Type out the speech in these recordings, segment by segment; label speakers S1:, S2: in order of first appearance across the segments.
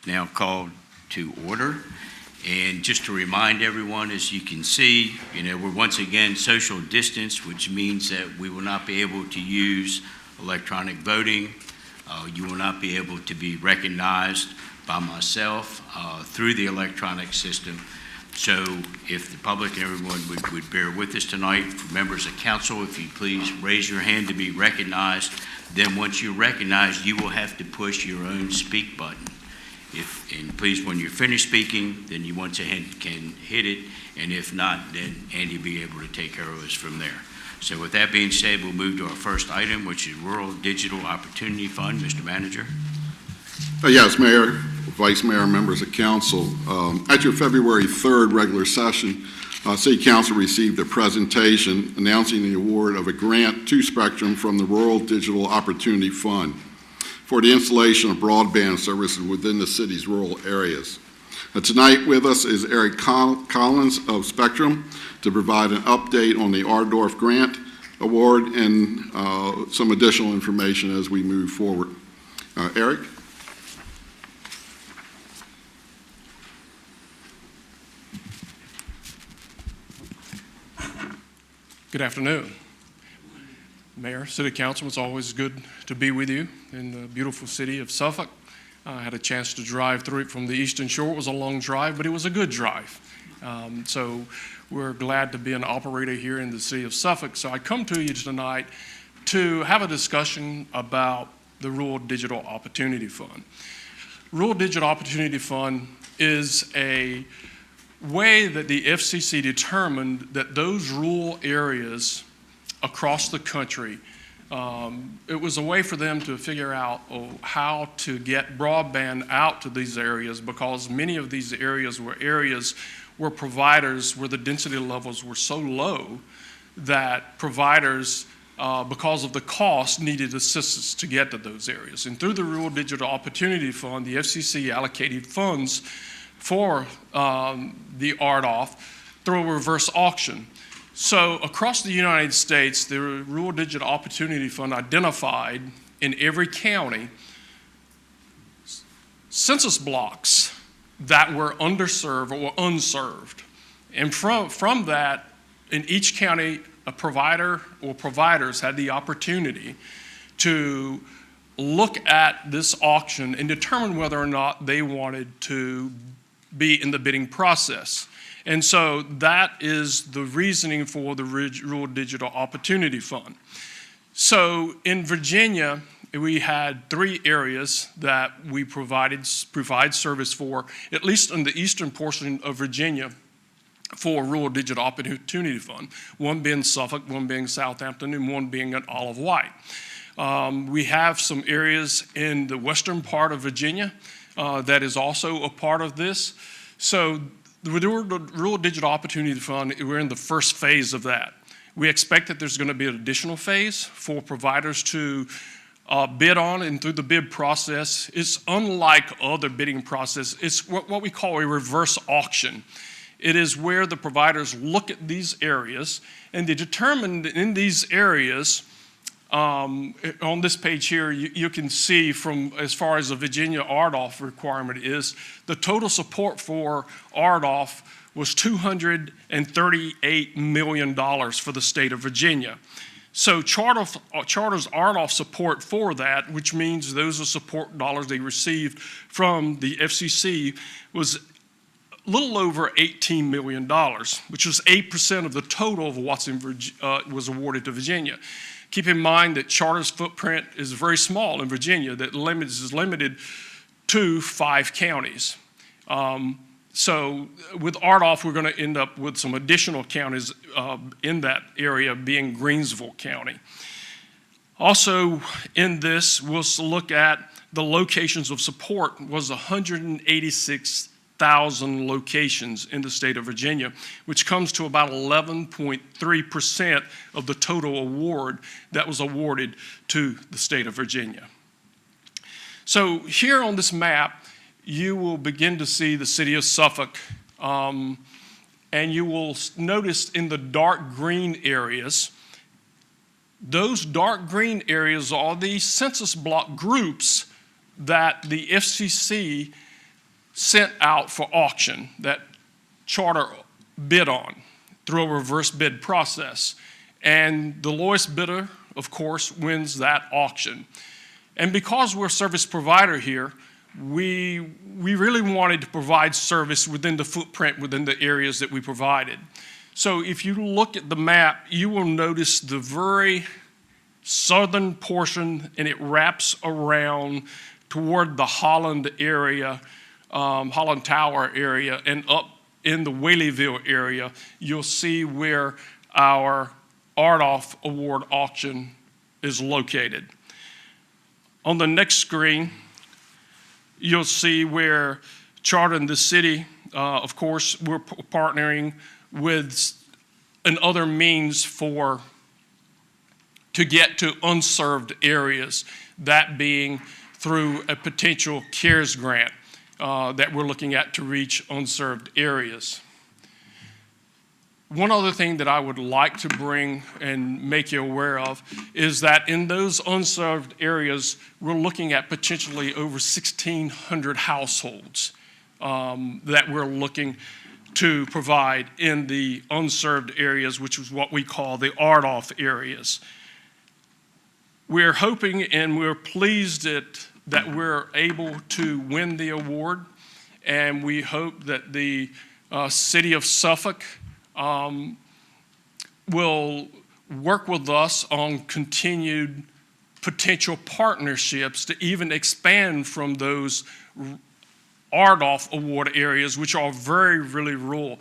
S1: now called to order. And just to remind everyone, as you can see, we're once again social distance, which means that we will not be able to use electronic voting. You will not be able to be recognized by myself through the electronic system. So if the public and everyone would bear with us tonight, members of council, if you please raise your hand to be recognized. Then once you're recognized, you will have to push your own speak button. And please, when you're finished speaking, then you once again can hit it, and if not, then Andy will be able to take care of us from there. So with that being said, we'll move to our first item, which is Rural Digital Opportunity Fund. Mr. Manager.
S2: Yes, Mayor, Vice Mayor, members of council. At your February 3rd regular session, City Council received a presentation announcing the award of a grant to Spectrum from the Rural Digital Opportunity Fund for the installation of broadband services within the city's rural areas. Tonight with us is Eric Collins of Spectrum to provide an update on the Ardorf Grant Award and some additional information as we move forward. Eric?
S3: Good afternoon. Mayor, City Council, it's always good to be with you in the beautiful city of Suffolk. I had a chance to drive through it from the Eastern Shore. It was a long drive, but it was a good drive. So we're glad to be an operator here in the city of Suffolk. So I come to you tonight to have a discussion about the Rural Digital Opportunity Fund. Rural Digital Opportunity Fund is a way that the FCC determined that those rural areas across the country, it was a way for them to figure out how to get broadband out to these areas, because many of these areas where providers, where the density levels were so low that providers, because of the cost, needed assistance to get to those areas. And through the Rural Digital Opportunity Fund, the FCC allocated funds for the RDOF through a reverse auction. So across the United States, the Rural Digital Opportunity Fund identified in every county census blocks that were underserved or unserved. And from that, in each county, a provider or providers had the opportunity to look at this auction and determine whether or not they wanted to be in the bidding process. And so that is the reasoning for the Rural Digital Opportunity Fund. So in Virginia, we had 3 areas that we provide service for, at least in the eastern portion of Virginia, for Rural Digital Opportunity Fund. One being Suffolk, one being Southampton, and one being at Isle of Wight. We have some areas in the western part of Virginia that is also a part of this. So the Rural Digital Opportunity Fund, we're in the first phase of that. We expect that there's going to be an additional phase for providers to bid on, and through the bid process, it's unlike other bidding process. It's what we call a reverse auction. It is where the providers look at these areas and they determine that in these areas, on this page here, you can see from as far as the Virginia RDOF requirement is, the total support for RDOF was $238 million for the state of Virginia. So Charter's RDOF support for that, which means those are support dollars they received from the FCC, was a little over $18 million, which was 8% of the total of what's was awarded to Virginia. Keep in mind that Charter's footprint is very small in Virginia, that is limited to 5 counties. So with RDOF, we're going to end up with some additional counties in that area, being Greensville County. Also in this, we'll look at the locations of support was 186,000 locations in the state of Virginia, which comes to about 11.3% of the total award that was awarded to the state of Virginia. So here on this map, you will begin to see the city of Suffolk, and you will notice in the dark green areas, those dark green areas are the census block groups that the FCC sent out for auction that Charter bid on through a reverse bid process. And the lowest bidder, of course, wins that auction. And because we're a service provider here, we really wanted to provide service within the footprint, within the areas that we provided. So if you look at the map, you will notice the very southern portion, and it wraps around toward the Holland area, Holland Tower area, and up in the Whaleyville area, you'll see where our RDOF award auction is located. On the next screen, you'll see where Charter and the city, of course, we're partnering with another means to get to unserved areas, that being through a potential CARES grant that we're looking at to reach unserved areas. One other thing that I would like to bring and make you aware of is that in those unserved areas, we're looking at potentially over 1,600 households that we're looking to provide in the unserved areas, which is what we call the RDOF areas. We're hoping and we're pleased that we're able to win the award, and we hope that the city of Suffolk will work with us on continued potential partnerships to even expand from those RDOF award areas, which are really rural.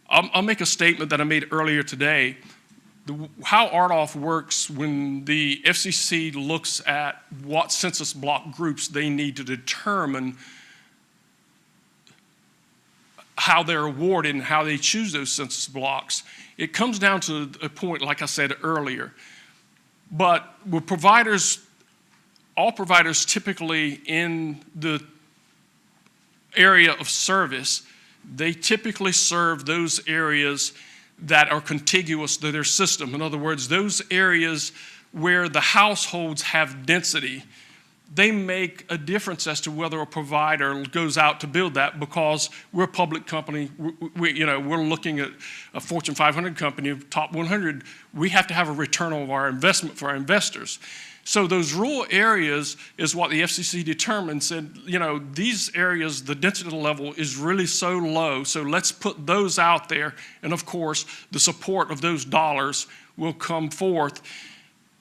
S3: I'll make a statement that I made earlier today. How RDOF works, when the FCC looks at what census block groups they need to determine how they're awarded and how they choose those census blocks, it comes down to a point, like I said earlier. But with providers, all providers typically in the area of service, they typically serve those areas that are contiguous to their system. In other words, those areas where the households have density, they make a difference as to whether a provider goes out to build that, because we're a public company. We're looking at a Fortune 500 company, top 100. We have to have a return on our investment for our investors. So those rural areas is what the FCC determined, said, these areas, the density level is really so low, so let's put those out there. And of course, the support of those dollars will come forth.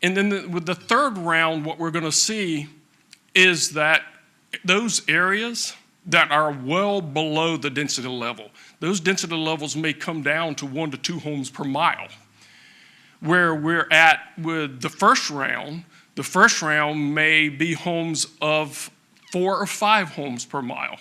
S3: And then with the third round, what we're going to see is that those areas that are well below the density level, those density levels may come down to 1 to 2 homes per mile. Where we're at with the first round may be homes of 4 or 5 homes per mile.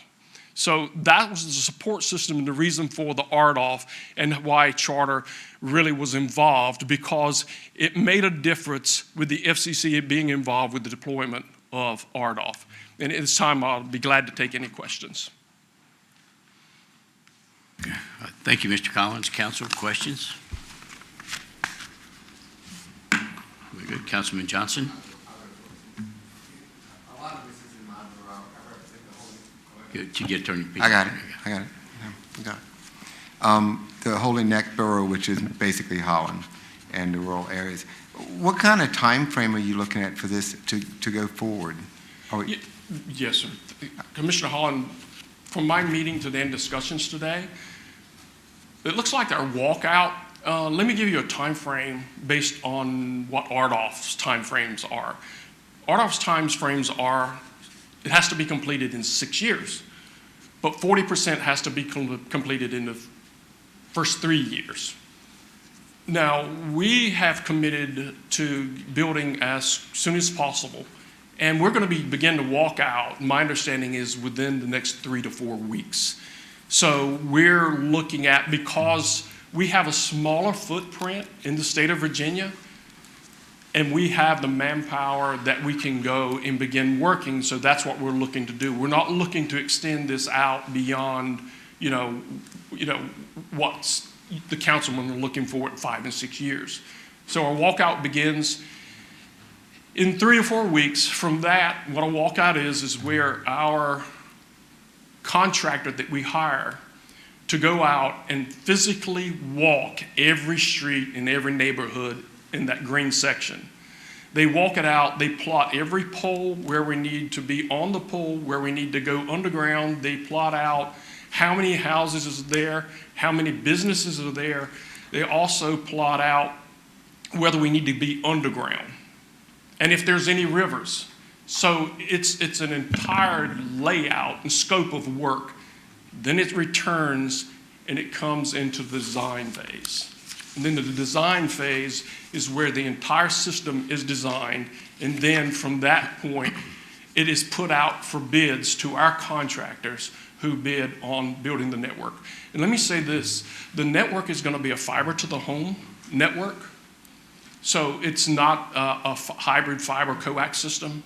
S3: So that was the support system and the reason for the RDOF and why Charter really was involved, because it made a difference with the FCC being involved with the deployment of RDOF. And at this time, I'll be glad to take any questions.
S1: Thank you, Mr. Collins. Council, questions? Very good. Councilman Johnson?
S4: A lot of this is in my borough. I represent the whole.
S1: Good. To get turning.
S4: I got it. Yeah, I got it. The Holy Neck Borough, which is basically Holland and the rural areas. What kind of time frame are you looking at for this to go forward?
S3: Yes, sir. Commissioner Holland, from my meeting today and discussions today, it looks like our walkout. Let me give you a time frame based on what RDOF's time frames are. RDOF's time frames are, it has to be completed in 6 years, but 40% has to be completed in the first 3 years. Now, we have committed to building as soon as possible, and we're going to begin to walk out. My understanding is within the next 3 to 4 weeks. So we're looking at, because we have a smaller footprint in the state of Virginia, and we have the manpower that we can go and begin working, so that's what we're looking to do. We're not looking to extend this out beyond, what's the councilmen are looking for at 5 and 6 years. So our walkout begins in 3 or 4 weeks. From that, what a walkout is where our contractor that we hire to go out and physically walk every street in every neighborhood in that green section. They walk it out, they plot every pole where we need to be on the pole, where we need to go underground. They plot out how many houses is there, how many businesses are there. They also plot out whether we need to be underground and if there's any rivers. So it's an entire layout and scope of work. Then it returns and it comes into the design phase. And then the design phase is where the entire system is designed. And then from that point, it is put out for bids to our contractors who bid on building the network. And let me say this, the network is going to be a fiber to the home network. So it's not a hybrid fiber coax system.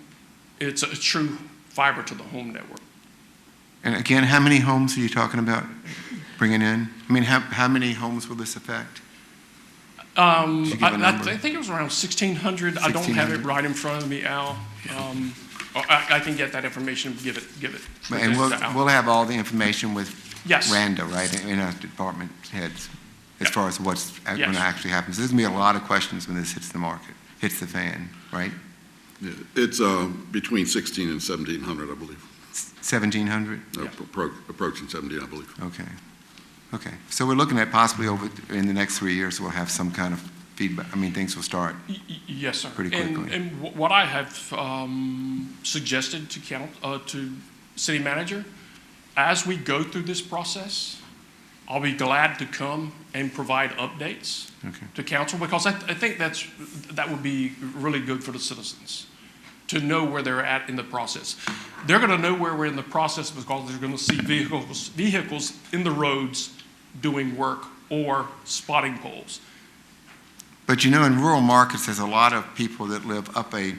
S3: It's a true fiber to the home network.
S4: And again, how many homes are you talking about bringing in? I mean, how many homes will this affect? Did you give a number?
S3: I think it was around 1,600. I don't have it right in front of me, Al. I can get that information and give it.
S4: And we'll have all the information with
S3: Yes.
S4: Randa, right, in our department heads, as
S3: Yep.
S4: far as what's going
S3: Yes.
S4: to actually happen. So there's going to be a lot of questions when this hits the market, hits the fan, right?
S2: Yeah, it's between 16 and 1,700, I believe.
S4: 1,700?
S2: Approaching 17, I believe.
S4: Okay. Okay. So we're looking at possibly in the next 3 years, we'll have some kind of feedback. I mean, things will start.
S3: Yes, sir.
S4: Pretty quickly.
S3: And what I have suggested to city manager, as we go through this process, I'll be glad to come and provide updates to council, because I think that would be really good for the citizens to know where they're at in the process. They're going to know where we're in the process because they're going to see vehicles in the roads doing work or spotting poles.
S4: But you know, in rural markets, there's a lot of people that live up a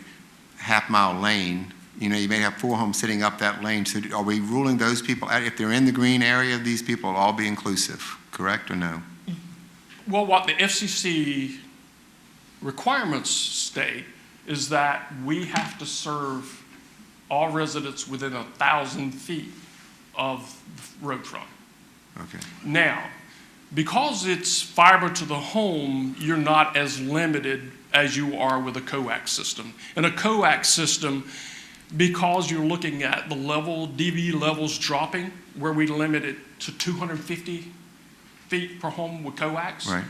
S4: half-mile lane. You know, you may have 4 homes sitting up that lane. So are we ruling those people out? If they're in the green area, these people will all be inclusive, correct or no?
S3: Well, what the FCC requirements state is that we have to serve all residents within 1,000 feet of the road front.
S4: Okay.
S3: Now, because it's fiber to the home, you're not as limited as you are with a coax system. In a coax system, because you're looking at the DV levels dropping, where we limit it to 250 feet per home with coax,
S4: Right.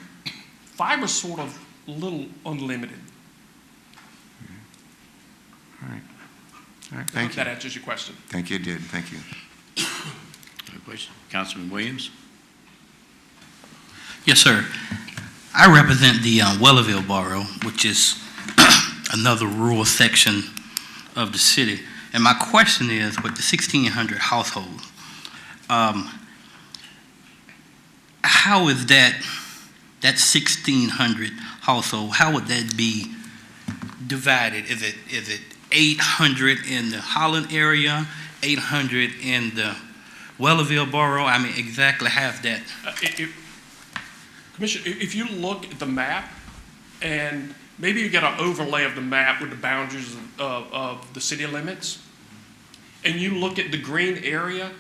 S3: fiber's sort of a little unlimited.
S4: All right. All right.
S3: I hope
S4: Thank you.
S3: that answers your question.
S4: Thank you, it did. Thank you.
S1: No question. Councilman Williams?
S5: Yes, sir. I represent the Wellerville Borough, which is another rural section of the city. And my question is, with the 1,600 households, how is that 1,600 household, how would that be divided? Is it 800 in the Holland area, 800 in the Wellerville Borough? I mean, exactly half that.
S3: Commissioner, if you look at the map, and maybe you get an overlay of the map with the boundaries of the city limits, and you look at the green area,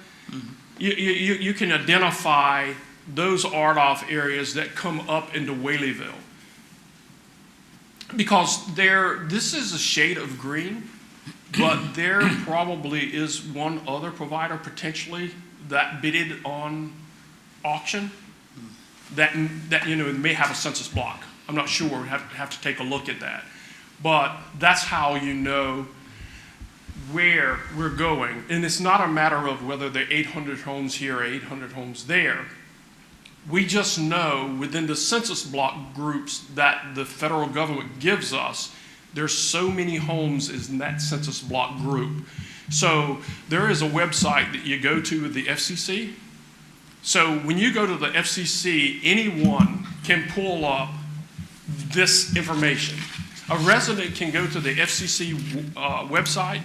S3: you can identify those RDOF areas that come up into Whaleyville. Because this is a shade of green, but there probably is one other provider potentially that bidded on auction that may have a census block. I'm not sure. We have to take a look at that. But that's how you know where we're going. And it's not a matter of whether there are 800 homes here or 800 homes there. We just know within the census block groups that the federal government gives us, there's so many homes in that census block group. So there is a website that you go to with the FCC. So when you go to the FCC, anyone can pull up this information. A resident can go to the FCC website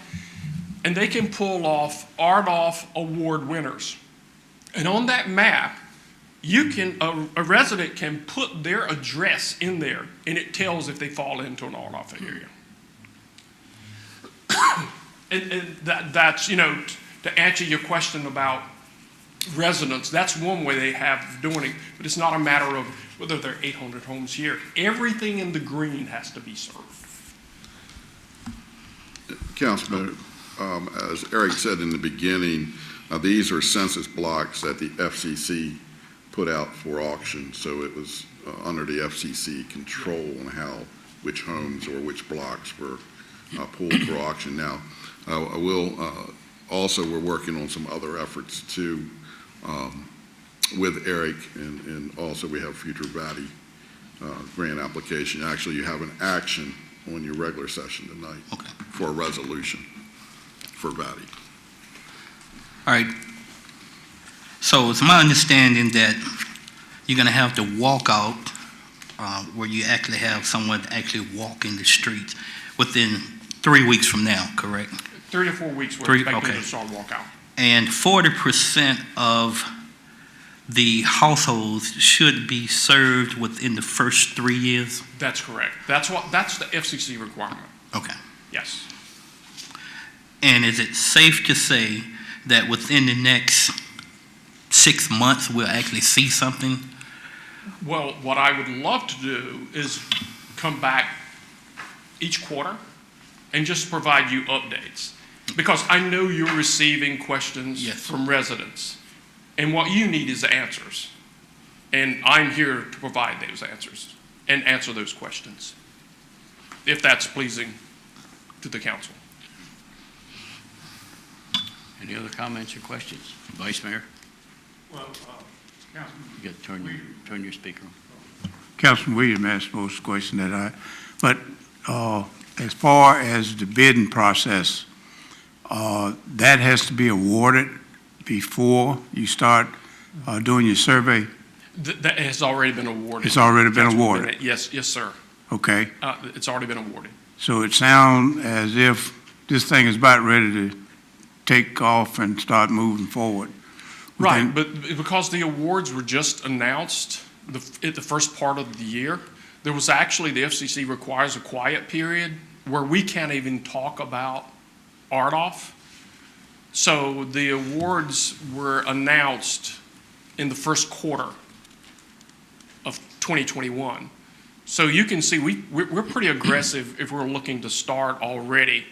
S3: and they can pull off RDOF award winners. And on that map, a resident can put their address in there and it tells if they fall into an RDOF area. And that's, to answer your question about residents. That's one way they have of doing it, but it's not a matter of whether there are 800 homes here. Everything in the green has to be served.
S2: Councilman, as Eric said in the beginning, these are census blocks that the FCC put out for auction, so it was under the FCC control on which homes or which blocks were pulled for auction. Now, I will also, we're working on some other efforts too with Eric, and also we have future VATI grant application. Actually, you have an action on your regular session tonight for a resolution for VATI.
S5: All right. So it's my understanding that you're going to have the walkout where you actually have someone actually walk in the streets within 3 weeks from now, correct?
S3: 3 to 4 weeks, we're
S5: 3,
S3: expecting
S5: okay.
S3: to start walkout.
S5: And 40% of the households should be served within the first 3 years?
S3: That's correct. That's the FCC requirement.
S5: Okay.
S3: Yes.
S5: And is it safe to say that within the next 6 months, we'll actually see something?
S3: Well, what I would love to do is come back each quarter and just provide you updates. Because I know you're receiving questions
S5: Yes.
S3: from residents. And what you need is answers. And I'm here to provide those answers and answer those questions, if that's pleasing to the council.
S1: Any other comments or questions? Vice Mayor,
S6: Well, Councilman,
S1: you got to turn your speaker on.
S6: Councilman Williams asked most question but as far as the bidding process, that has to be awarded before you start doing your survey?
S3: That has already been awarded.
S6: It's already been
S3: Councilman
S6: awarded?
S3: Bennett. Yes, sir.
S6: Okay,
S3: It's already been awarded.
S6: so it sounds as if this thing is about ready to take off and start moving forward.
S3: Right, but because the awards were just announced at the first part of the year, there was actually, the FCC requires a quiet period where we can't even talk about RDOF. So the awards were announced in the first quarter of 2021. So you can see we're pretty aggressive if we're looking to start already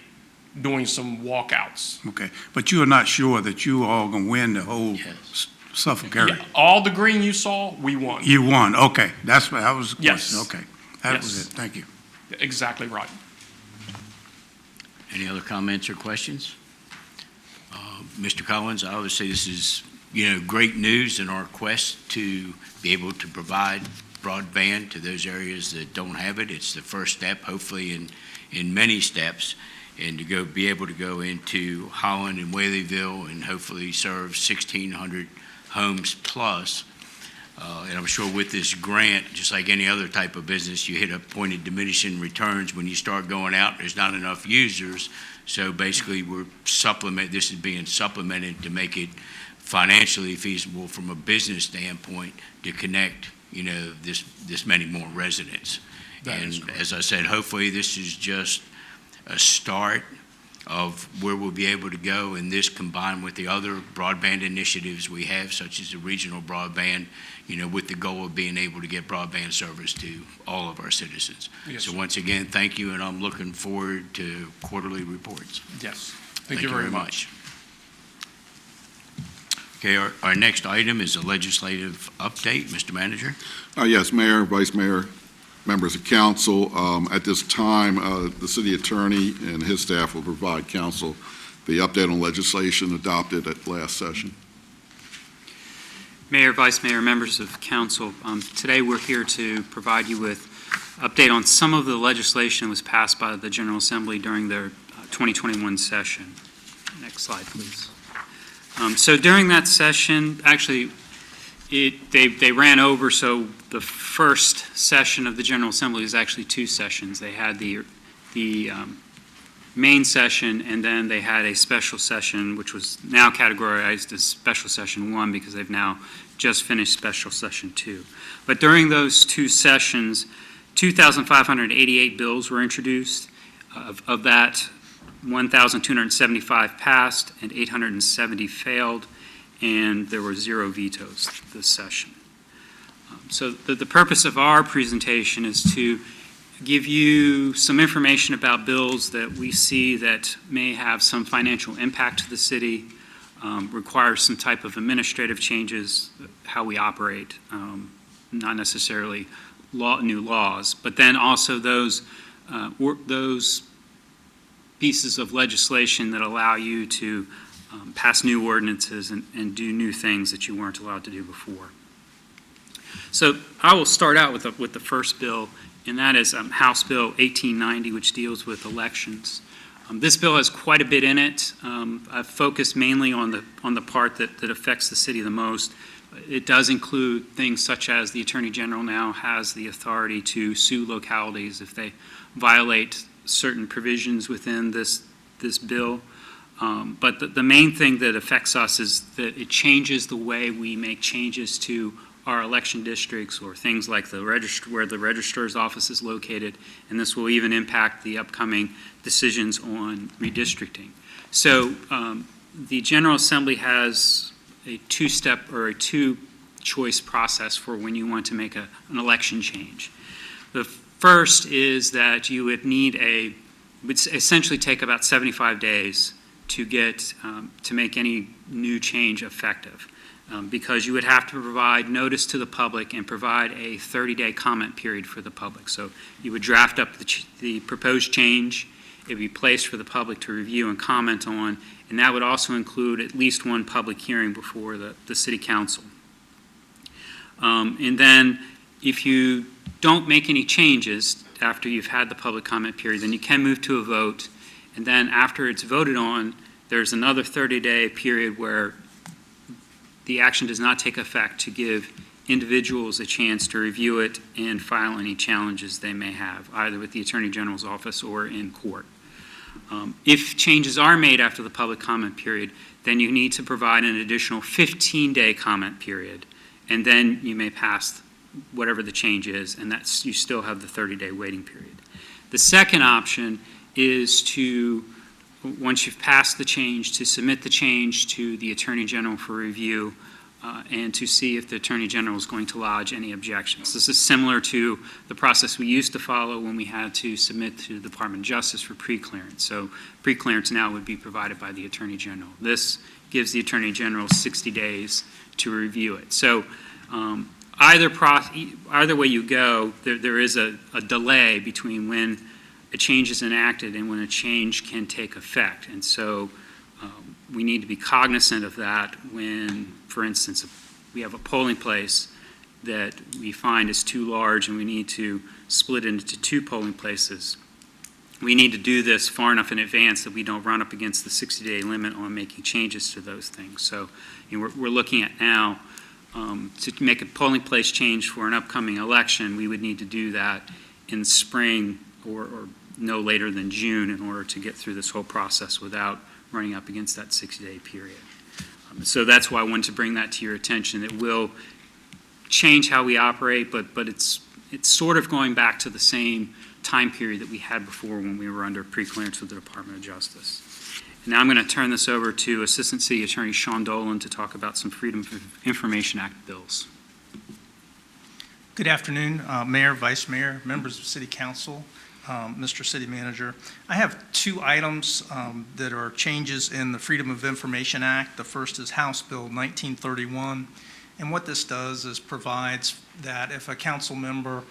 S3: doing some walkouts.
S6: Okay, but you are not sure that you all going to win the whole
S1: Yes.
S6: Suffolk area?
S3: Yeah, all the green you saw, we won.
S6: You won, okay, that was the
S3: Yes.
S6: question, okay. That was
S3: Yes.
S6: it, thank you.
S3: Exactly right.
S1: Any other comments or questions? Mr. Collins, I would say this is, great news in our quest to be able to provide broadband to those areas that don't have it. It's the first step, hopefully in many steps, and to be able to go into Holland and Whaleyville and hopefully serve 1,600 homes plus. And I'm sure with this grant, just like any other type of business, you hit a point of diminishing returns when you start going out. There's not enough users. So basically, this is being supplemented to make it financially feasible from a business standpoint to connect, this many more residents.
S3: That is
S1: And
S3: correct.
S1: as I said, hopefully this is just a start of where we'll be able to go, and this combined with the other broadband initiatives we have, such as the regional broadband, with the goal of being able to get broadband service to all of our citizens.
S3: Yes,
S1: So
S3: sir.
S1: once again, thank you, and I'm looking forward to quarterly reports.
S3: Yes. Thank you very much.
S1: Okay, our next item is a legislative update. Mr. Manager?
S2: Yes, Mayor, Vice Mayor, members of council. At this time, the city attorney and his staff will provide council the update on legislation adopted at last session.
S7: Mayor, Vice Mayor, members of council, today we're here to provide you with update on some of the legislation that was passed by the General Assembly during their 2021 session. Next slide, please. So during that session, actually, they ran over, so the first session of the General Assembly is actually 2 sessions. They had the main session, and then they had a special session, which was now categorized as Special Session 1 because they've now just finished Special Session 2. But during those 2 sessions, 2,588 bills were introduced. Of that, 1,275 passed and 870 failed. and there were 0 vetoes this session. So the purpose of our presentation is to give you some information about bills that we see that may have some financial impact to the city, require some type of administrative changes, how we operate, not necessarily new laws, but then also those pieces of legislation that allow you to pass new ordinances and do new things that you weren't allowed to do before. So I will start out with the first bill, and that is House Bill 1890, which deals with elections. This bill has quite a bit in it. I've focused mainly on the part that affects the city the most. It does include things such as the Attorney General now has the authority to sue localities if they violate certain provisions within this bill. But the main thing that affects us is that it changes the way we make changes to our election districts or things like where the registrar's office is located, and this will even impact the upcoming decisions on redistricting. So the General Assembly has a two-step or a two-choice process for when you want to make an election change. The first is that you would need would essentially take about 75 days to get to make any new change effective. Because you would have to provide notice to the public and provide a 30-day comment period for the public. So you would draft up the proposed change, it would be placed for the public to review and comment on, and that would also include at least one public hearing before the City Council. And then if you don't make any changes after you've had the public comment period, then you can move to a vote, and then after it's voted on, there's another 30-day period where the action does not take effect to give individuals a chance to review it and file any challenges they may have, either with the Attorney General's office or in court. If changes are made after the public comment period, then you need to provide an additional 15-day comment period, and then you may pass whatever the change is, and you still have the 30-day waiting period. The second option is to, once you've passed the change, to submit the change to the Attorney General for review and to see if the Attorney General is going to lodge any objections. This is similar to the process we used to follow when we had to submit to the Department of Justice for pre-clearance. So pre-clearance now would be provided by the Attorney General. This gives the Attorney General 60 days to review it. So either way you go, there is a delay between when a change is enacted and when a change can take effect. And so we need to be cognizant of that when, for instance, we have a polling place that we find is too large and we need to split it into 2 polling places. We need to do this far enough in advance that we don't run up against the 60-day limit on making changes to those things. So we're looking at now to make a polling place change for an upcoming election, we would need to do that in spring or no later than June in order to get through this whole process without running up against that 60-day period. So that's why I wanted to bring that to your attention. It will change how we operate, but it's sort of going back to the same time period that we had before when we were under pre-clearance with the Department of Justice. And now I'm going to turn this over to Assistant City Attorney Sean Dolan to talk about some Freedom of Information Act bills.
S8: Good afternoon, Mayor, Vice Mayor, members of City Council, Mr. City Manager. I have 2 items that are changes in the Freedom of Information Act. The first is House Bill 1931, and what this does is provides that if a council member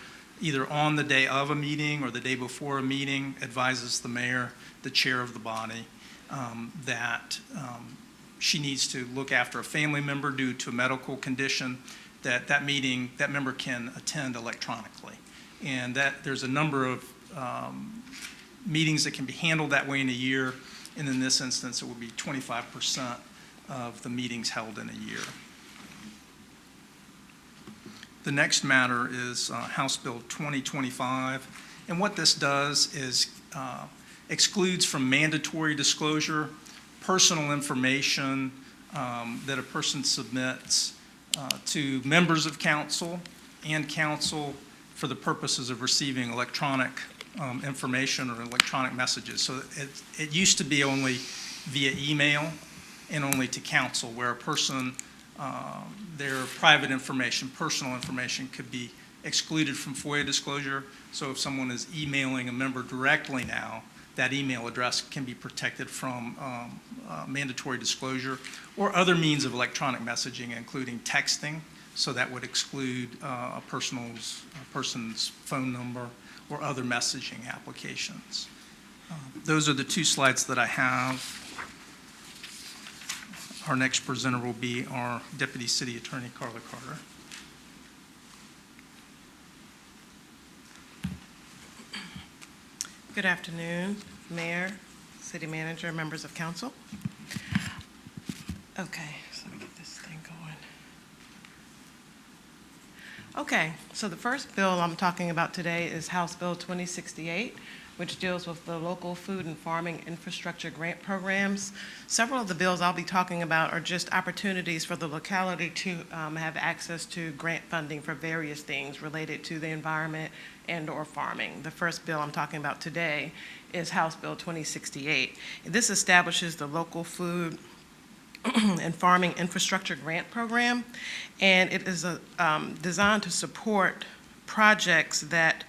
S8: either on the day of a meeting or the day before a meeting advises the mayor, the chair of the body, that she needs to look after a family member due to a medical condition, that member can attend electronically. And that there's a number of meetings that can be handled that way in a year, and in this instance, it would be 25% of the meetings held in a year. The next matter is House Bill 2025, and what this does is excludes from mandatory disclosure personal information that a person submits to members of council and council for the purposes of receiving electronic information or electronic messages. So it used to be only via email, and only to council, where a person, their private information, personal information could be excluded from FOIA disclosure. So if someone is emailing a member directly now, that email address can be protected from mandatory disclosure or other means of electronic messaging, including texting. So that would exclude a person's phone number or other messaging applications. Those are the two slides that I have. Our next presenter will be our Deputy City Attorney, Carla Carter.
S9: Good afternoon, Mayor, City Manager, members of council. Okay, so let me get this thing going. Okay, so the first bill I'm talking about today is House Bill 2068, which deals with the local food and farming infrastructure grant programs. Several of the bills I'll be talking about are just opportunities for the locality to have access to grant funding for various things related to the environment and/or farming. The first bill I'm talking about today is House Bill 2068. This establishes the local food and farming infrastructure grant program, and it is designed to support projects that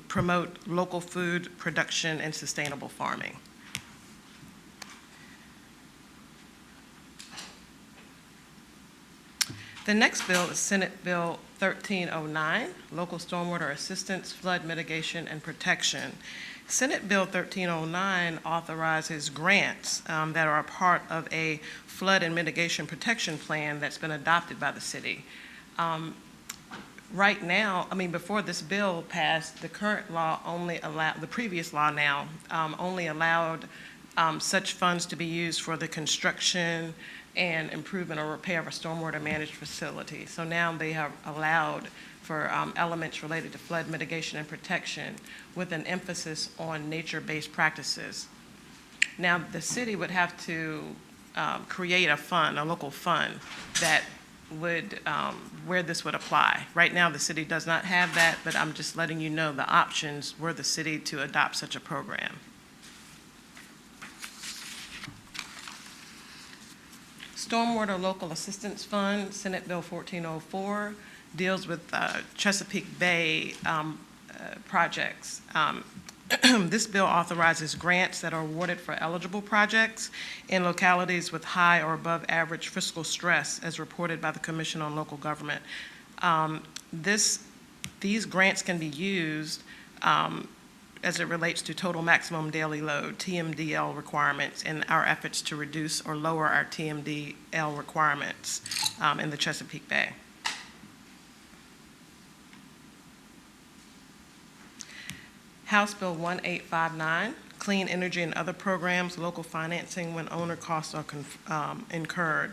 S9: promote local food production and sustainable farming. The next bill is Senate Bill 1309, Local Stormwater Assistance, Flood Mitigation, and Protection. Senate Bill 1309 authorizes grants that are a part of a flood and mitigation protection plan that's been adopted by the city. Right now, before this bill passed, the current law only allowed, the previous law now, only allowed such funds to be used for the construction and improvement or repair of a stormwater managed facility. So now they have allowed for elements related to flood mitigation and protection with an emphasis on nature-based practices. Now, the city would have to create a fund, a local fund, that would, where this would apply. Right now, the city does not have that, but I'm just letting you know the options were the city to adopt such a program. Stormwater Local Assistance Fund, Senate Bill 1404, deals with Chesapeake Bay projects. This bill authorizes grants that are awarded for eligible projects in localities with high or above average fiscal stress, as reported by the Commission on Local Government. These grants can be used as it relates to total maximum daily load, TMDL requirements, in our efforts to reduce or lower our TMDL requirements in the Chesapeake Bay. House Bill 1859, Clean Energy and Other Programs, Local Financing when Owner Costs are incurred.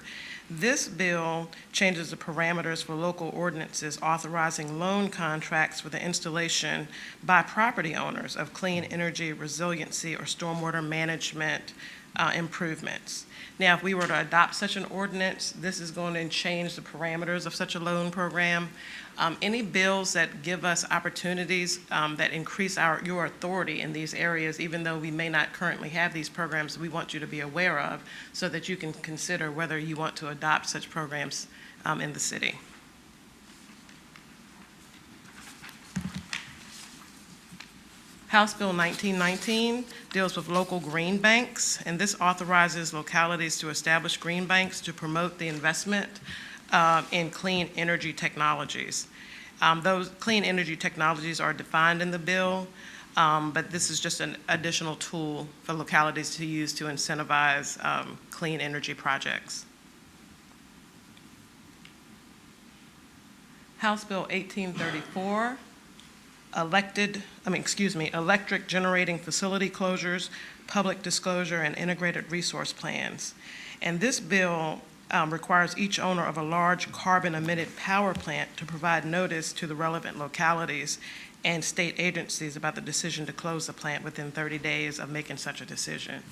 S9: This bill changes the parameters for local ordinances authorizing loan contracts for the installation by property owners of clean energy, resiliency, or stormwater management improvements. Now, if we were to adopt such an ordinance, this is going to change the parameters of such a loan program. Any bills that give us opportunities that increase your authority in these areas, even though we may not currently have these programs, we want you to be aware of so that you can consider whether you want to adopt such programs in the city. House Bill 1919 deals with local green banks, and this authorizes localities to establish green banks to promote the investment in clean energy technologies. Those clean energy technologies are defined in the bill, but this is just an additional tool for localities to use to incentivize clean energy projects. House Bill 1834, electric generating facility closures, public disclosure, and integrated resource plans. And this bill requires each owner of a large carbon-emitted power plant to provide notice to the relevant localities and state agencies about the decision to close the plant within 30 days of making such a decision.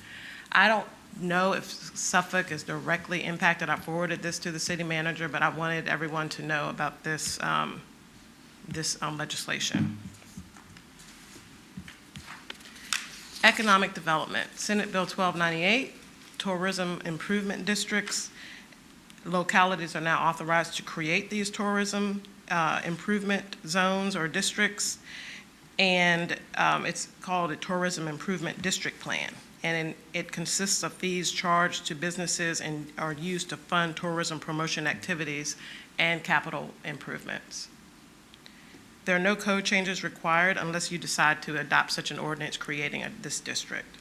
S9: I don't know if Suffolk is directly impacted. I forwarded this to the city manager, but I wanted everyone to know about this, legislation. Economic development, Senate Bill 1298, tourism improvement districts. Localities are now authorized to create these tourism improvement zones or districts, and it's called a tourism improvement district plan. And it consists of fees charged to businesses and are used to fund tourism promotion activities and capital improvements. There are no code changes required unless you decide to adopt such an ordinance creating this district.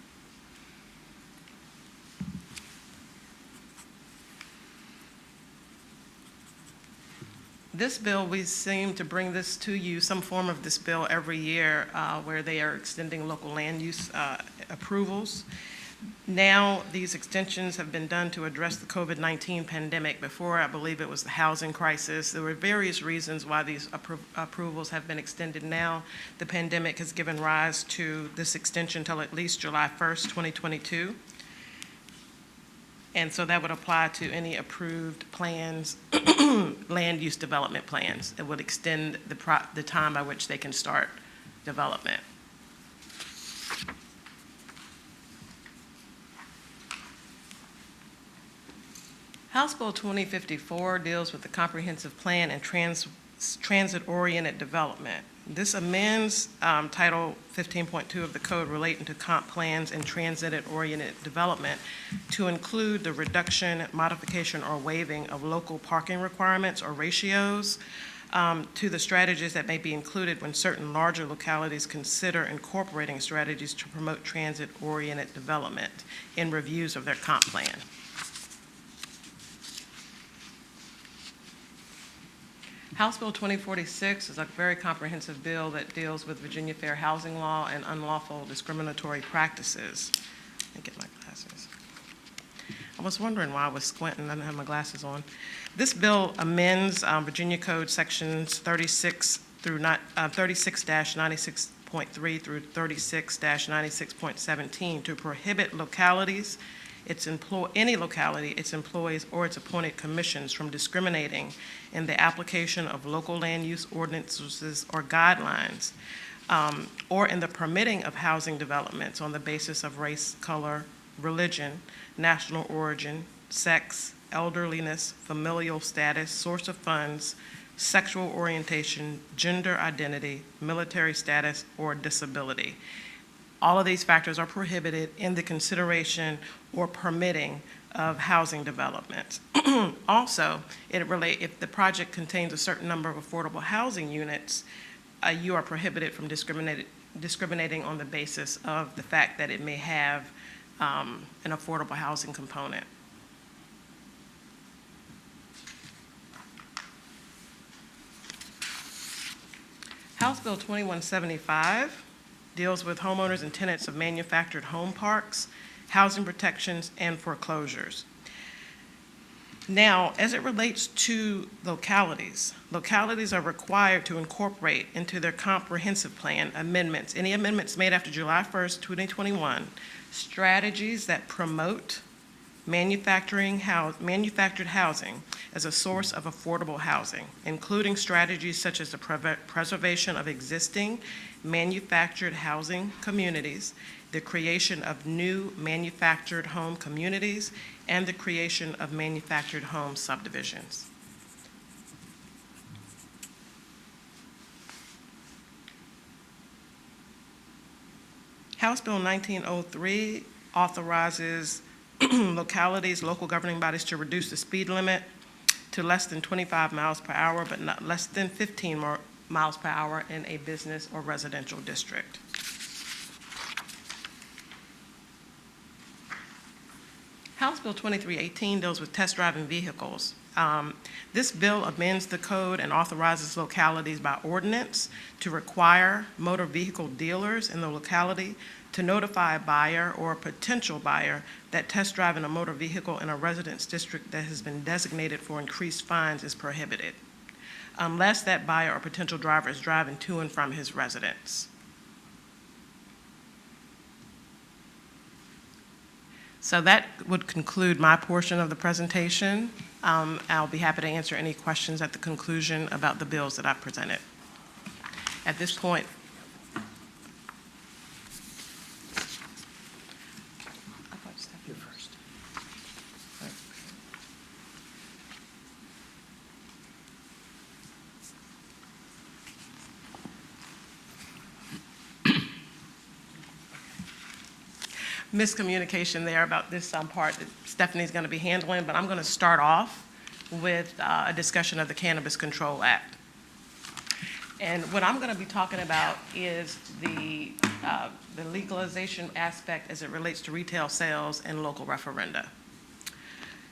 S9: This bill, we seem to bring this to you, some form of this bill every year where they are extending local land use approvals. Now, these extensions have been done to address the COVID-19 pandemic. Before, I believe it was the housing crisis. There were various reasons why these approvals have been extended. Now, the pandemic has given rise to this extension till at least July 1st, 2022. And so that would apply to any approved plans, land use development plans. It would extend the time by which they can start development. House Bill 2054 deals with the comprehensive plan and transit-oriented development. This amends Title 15.2 of the code relating to comp plans and transit-oriented development to include the reduction, modification, or waiving of local parking requirements or ratios to the strategies that may be included when certain larger localities consider incorporating strategies to promote transit-oriented development in reviews of their comp plan. House Bill 2046 is a very comprehensive bill that deals with Virginia Fair Housing Law and unlawful discriminatory practices. Let me get my glasses. I was wondering why I was squinting. I didn't have my glasses on. This bill amends Virginia Code sections 36-96.3 through 36-96.17 to prohibit localities, any locality, its employees, or its appointed commissions from discriminating in the application of local land use ordinances or guidelines, or in the permitting of housing developments on the basis of race, color, religion, national origin, sex, elderliness, familial status, source of funds, sexual orientation, gender identity, military status, or disability. All of these factors are prohibited in the consideration or permitting of housing development. Also, if the project contains a certain number of affordable housing units, you are prohibited from discriminating on the basis of the fact that it may have an affordable housing component. House Bill 2175 deals with homeowners and tenants of manufactured home parks, housing protections, and foreclosures. Now, as it relates to localities are required to incorporate into their comprehensive plan amendments, any amendments made after July 1st, 2021, strategies that promote manufactured housing as a source of affordable housing, including strategies such as the preservation of existing manufactured housing communities, the creation of new manufactured home communities, and the creation of manufactured home subdivisions. House Bill 1903 authorizes localities, local governing bodies to reduce the speed limit to less than 25 miles per hour, but not less than 15 miles per hour in a business or residential district. House Bill 2318 deals with test driving vehicles. This bill amends the code and authorizes localities by ordinance to require motor vehicle dealers in the locality to notify a buyer or a potential buyer that test driving a motor vehicle in a residence district that has been designated for increased fines is prohibited, unless that buyer or potential driver is driving to and from his residence. So that would conclude my portion of the presentation. I'll be happy to answer any questions at the conclusion about the bills that I've presented. At this point, miscommunication there about this part that Stephanie's going to be handling, but I'm going to start off with a discussion of the Cannabis Control Act. And what I'm going to be talking about is the legalization aspect as it relates to retail sales and local referenda.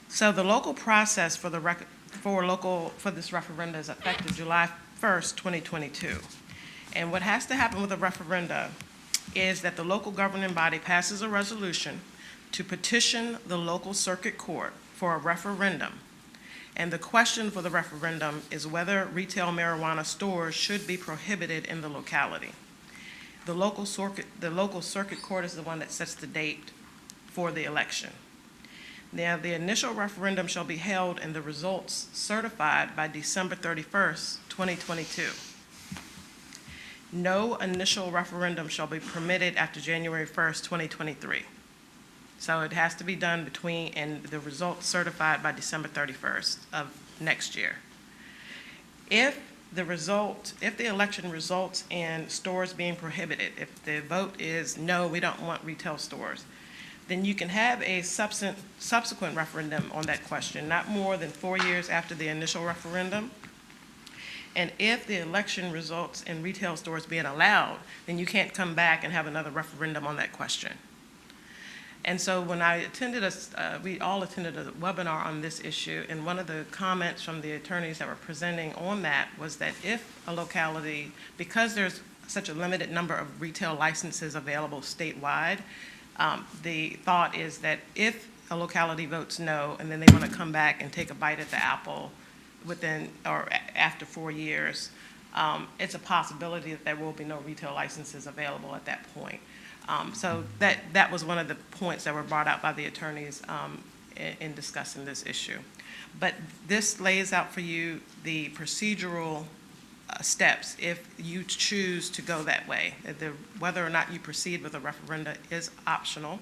S9: So the local process for this referenda is effective July 1st, 2022. And what has to happen with a referenda is that the local governing body passes a resolution to petition the local circuit court for a referendum. And the question for the referendum is whether retail marijuana stores should be prohibited in the locality. The local circuit court is the one that sets the date for the election. Now, the initial referendum shall be held and the results certified by December 31st, 2022. No initial referendum shall be permitted after January 1st, 2023. So it has to be done and the results certified by December 31st of next year. If the election results in stores being prohibited, if the vote is no, we don't want retail stores, then you can have a subsequent referendum on that question, not more than 4 years after the initial referendum. And if the election results in retail stores being allowed, then you can't come back and have another referendum on that question. And so when we all attended a webinar on this issue, and one of the comments from the attorneys that were presenting on that was that if a locality, because there's such a limited number of retail licenses available statewide, the thought is that if a locality votes no, and then they want to come back and take a bite at the apple within or after 4 years, it's a possibility that there will be no retail licenses available at that point. So that was one of the points that were brought out by the attorneys in discussing this issue. But this lays out for you the procedural steps if you choose to go that way. Whether or not you proceed with a referenda is optional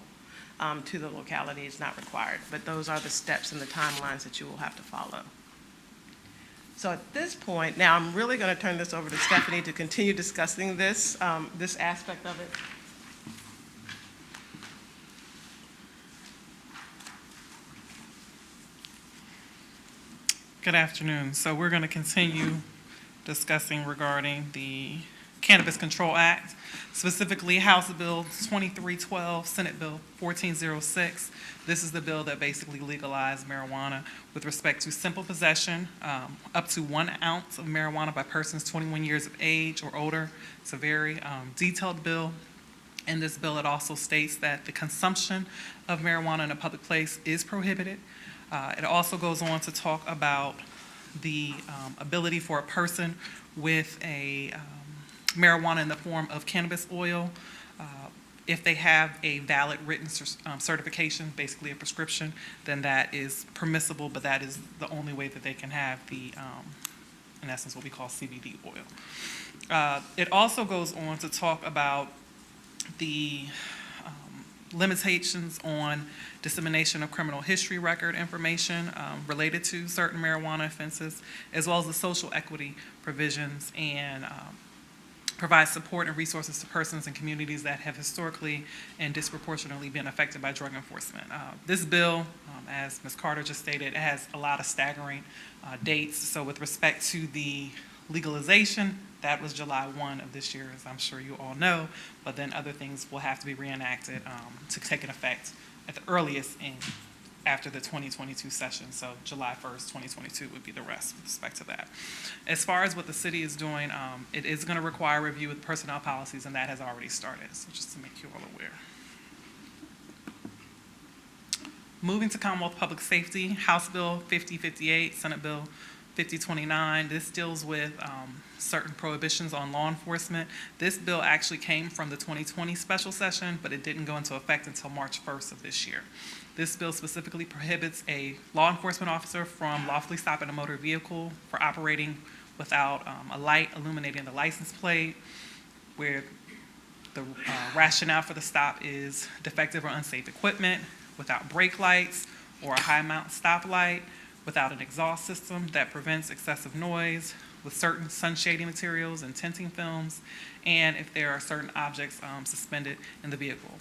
S9: to the locality, is not required. But those are the steps and the timelines that you will have to follow. So at this point, now I'm really going to turn this over to Stephanie to continue discussing this aspect of it.
S10: Good afternoon. So we're going to continue discussing regarding the Cannabis Control Act, specifically House Bill 2312, Senate Bill 1406. This is the bill that basically legalized marijuana with respect to simple possession, up to 1 ounce of marijuana by persons 21 years of age or older. It's a very detailed bill. In this bill, it also states that the consumption of marijuana in a public place is prohibited. It also goes on to talk about the ability for a person with a marijuana in the form of cannabis oil, if they have a valid written certification, basically a prescription, then that is permissible, but that is the only way that they can have the, in essence, what we call CBD oil. It also goes on to talk about the limitations on dissemination of criminal history record information related to certain marijuana offenses, as well as the social equity provisions, and provide support and resources to persons and communities that have historically and disproportionately been affected by drug enforcement. This bill, as Ms. Carter just stated, it has a lot of staggering dates. So with respect to the legalization, that was July 1 of this year, as I'm sure you all know, but then other things will have to be reenacted to take an effect at the earliest after the 2022 session. So July 1st, 2022 would be the rest with respect to that. As far as what the city is doing, it is going to require review of personnel policies, and that has already started, so just to make you all aware. Moving to Commonwealth Public Safety, House Bill 5058, Senate Bill 5029. This deals with certain prohibitions on law enforcement. This bill actually came from the 2020 special session, but it didn't go into effect until March 1st of this year. This bill specifically prohibits a law enforcement officer from lawfully stopping a motor vehicle for operating without a light illuminating the license plate, where the rationale for the stop is defective or unsafe equipment, without brake lights or a high mount stop light, without an exhaust system that prevents excessive noise, with certain sun shading materials and tinting films, and if there are certain objects suspended in the vehicle.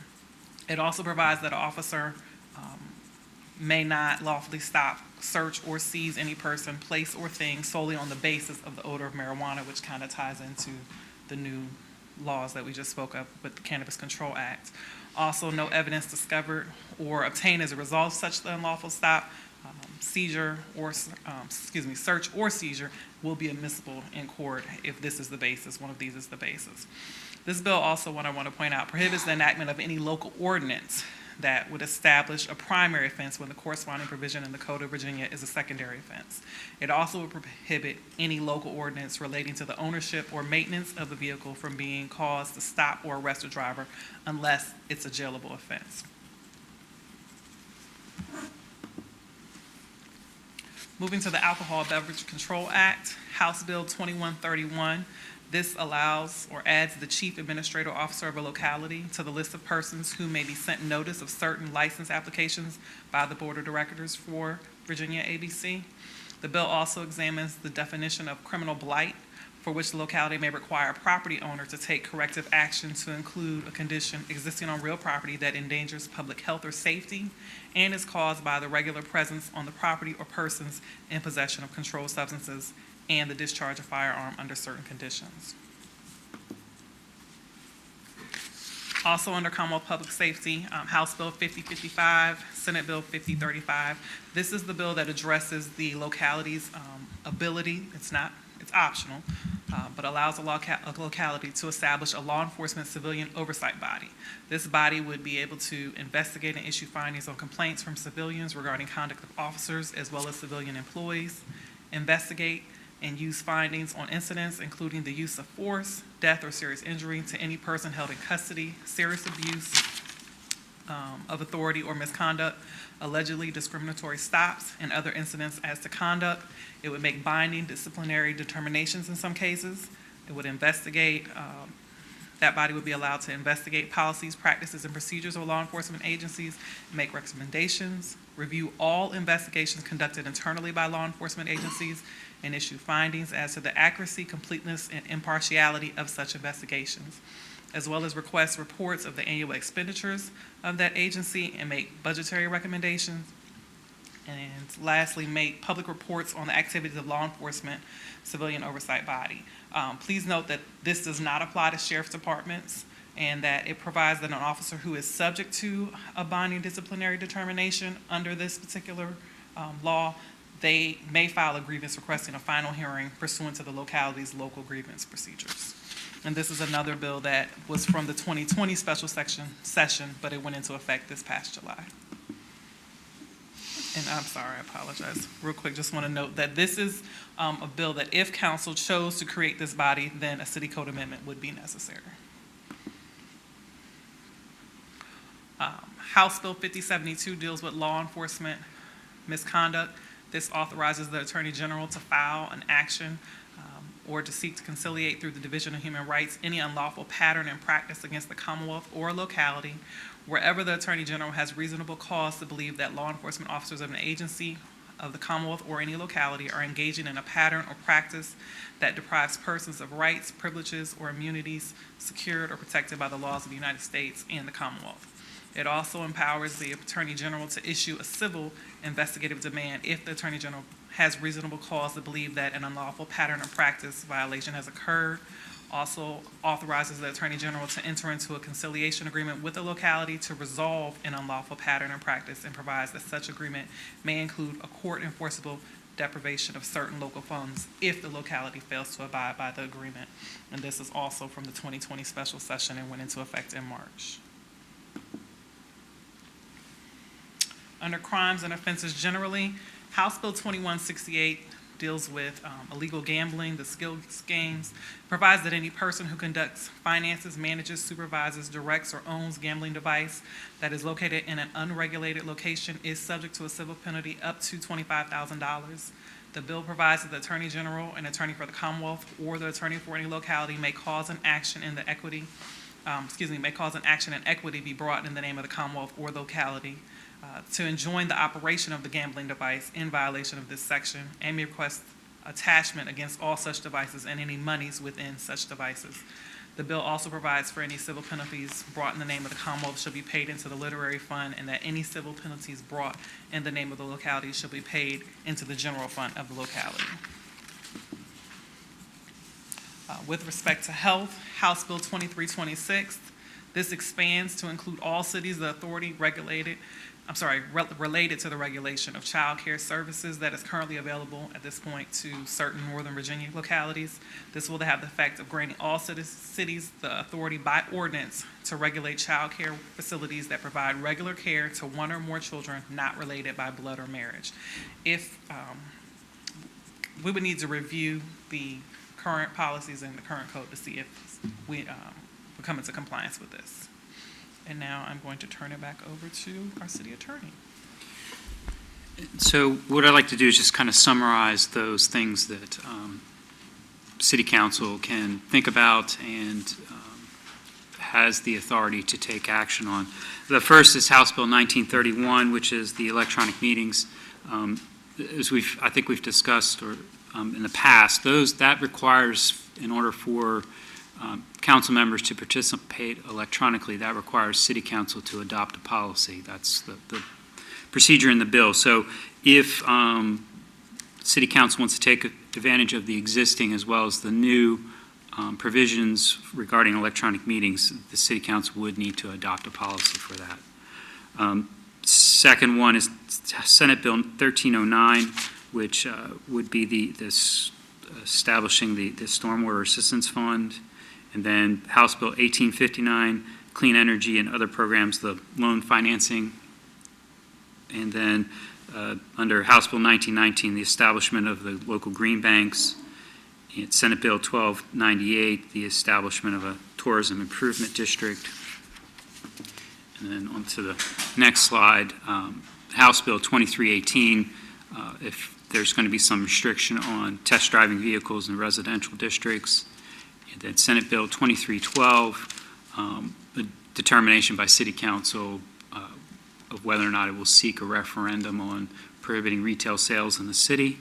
S10: It also provides that an officer may not lawfully stop, search, or seize any person, place, or thing solely on the basis of the odor of marijuana, which kind of ties into the new laws that we just spoke of with the Cannabis Control Act. Also, no evidence discovered or obtained as a result of such unlawful stop, seizure, or, search or seizure will be admissible in court if this is the basis, one of these is the basis. This bill also, what I want to point out, prohibits the enactment of any local ordinance that would establish a primary offense when the corresponding provision in the Code of Virginia is a secondary offense. It also would prohibit any local ordinance relating to the ownership or maintenance of the vehicle from being caused to stop or arrest a driver unless it's a jailable offense. Moving to the Alcohol Beverage Control Act, House Bill 2131. This allows or adds the chief administrative officer of a locality to the list of persons who may be sent notice of certain license applications by the Board of Directors for Virginia ABC. The bill also examines the definition of criminal blight, for which the locality may require a property owner to take corrective action to include a condition existing on real property that endangers public health or safety and is caused by the regular presence on the property or persons in possession of controlled substances and the discharge of firearm under certain conditions. Also under Commonwealth Public Safety, House Bill 5055, Senate Bill 5035. This is the bill that addresses the locality's ability, it's optional, but allows a locality to establish a law enforcement civilian oversight body. This body would be able to investigate and issue findings on complaints from civilians regarding conduct of officers as well as civilian employees, investigate and use findings on incidents including the use of force, death, or serious injury to any person held in custody, serious abuse of authority or misconduct, allegedly discriminatory stops, and other incidents as to conduct. It would make binding disciplinary determinations in some cases. It would investigate, that body would be allowed to investigate policies, practices, and procedures of law enforcement agencies, make recommendations, review all investigations conducted internally by law enforcement agencies, and issue findings as to the accuracy, completeness, and impartiality of such investigations, as well as request reports of the annual expenditures of that agency and make budgetary recommendations. And lastly, make public reports on the activities of law enforcement civilian oversight body. Please note that this does not apply to sheriff's departments and that it provides that an officer who is subject to a binding disciplinary determination under this particular law, they may file a grievance requesting a final hearing pursuant to the locality's local grievance procedures. And this is another bill that was from the 2020 special session, but it went into effect this past July. And I'm sorry, I apologize. Real quick, just want to note that this is a bill that if council chose to create this body, then a city code amendment would be necessary. House Bill 5072 deals with law enforcement misconduct. This authorizes the Attorney General to file an action or to seek to conciliate through the Division of Human Rights any unlawful pattern and practice against the Commonwealth or locality wherever the Attorney General has reasonable cause to believe that law enforcement officers of an agency of the Commonwealth or any locality are engaging in a pattern or practice that deprives persons of rights, privileges, or immunities secured or protected by the laws of the United States and the Commonwealth. It also empowers the Attorney General to issue a civil investigative demand if the Attorney General has reasonable cause to believe that an unlawful pattern or practice violation has occurred. Also authorizes the Attorney General to enter into a conciliation agreement with the locality to resolve an unlawful pattern or practice and provides that such agreement may include a court-enforceable deprivation of certain local funds if the locality fails to abide by the agreement. And this is also from the 2020 special session and went into effect in March. Under crimes and offenses generally, House Bill 2168 deals with illegal gambling, the skills games, provides that any person who conducts, finances, manages, supervises, directs, or owns gambling device that is located in an unregulated location is subject to a civil penalty up to $25,000. The bill provides that the Attorney General, an attorney for the Commonwealth, or the attorney for any locality may cause an action in equity be brought in the name of the Commonwealth or locality to enjoin the operation of the gambling device in violation of this section and may request attachment against all such devices and any monies within such devices. The bill also provides for any civil penalties brought in the name of the Commonwealth shall be paid into the literary fund, and that any civil penalties brought in the name of the locality shall be paid into the general fund of the locality. With respect to health, House Bill 2326, this expands to include all cities, the authority related to the regulation of child care services that is currently available at this point to certain Northern Virginia localities. This will have the effect of granting all cities the authority by ordinance to regulate child care facilities that provide regular care to one or more children not related by blood or marriage. If we would need to review the current policies in the current code to see if we come into compliance with this. And now I'm going to turn it back over to our city attorney.
S7: So what I'd like to do is just kind of summarize those things that City Council can think about and has the authority to take action on. The first is House Bill 1931, which is the electronic meetings. As I think we've discussed in the past, that requires, in order for council members to participate electronically, that requires City Council to adopt a policy. That's the procedure in the bill. So if City Council wants to take advantage of the existing as well as the new provisions regarding electronic meetings, the City Council would need to adopt a policy for that. Second one is Senate Bill 1309, which would be this establishing the Stormwater Assistance Fund. And then House Bill 1859, Clean Energy and Other Programs, the loan financing. And then under House Bill 1919, the establishment of the local green banks. And Senate Bill 1298, the establishment of a tourism improvement district. And then on to the next slide, House Bill 2318, if there's going to be some restriction on test driving vehicles in residential districts. And then Senate Bill 2312, a determination by City Council of whether or not it will seek a referendum on prohibiting retail sales in the city.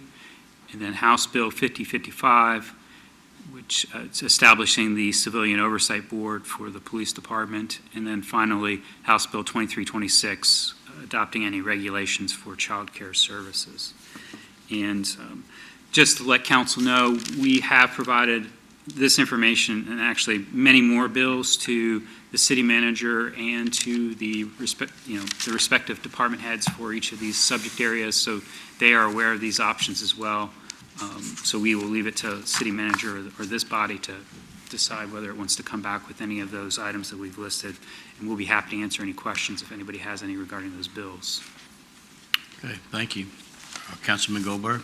S7: And then House Bill 5055, which is establishing the Civilian Oversight Board for the Police Department. And then finally, House Bill 2326, adopting any regulations for child care services. And just to let council know, we have provided this information and actually many more bills to the city manager and to the respective department heads for each of these subject areas, so they are aware of these options as well. So we will leave it to city manager or this body to decide whether it wants to come back with any of those items that we've listed, and we'll be happy to answer any questions if anybody has any regarding those bills.
S1: Okay, thank you. Councilman Goldberg?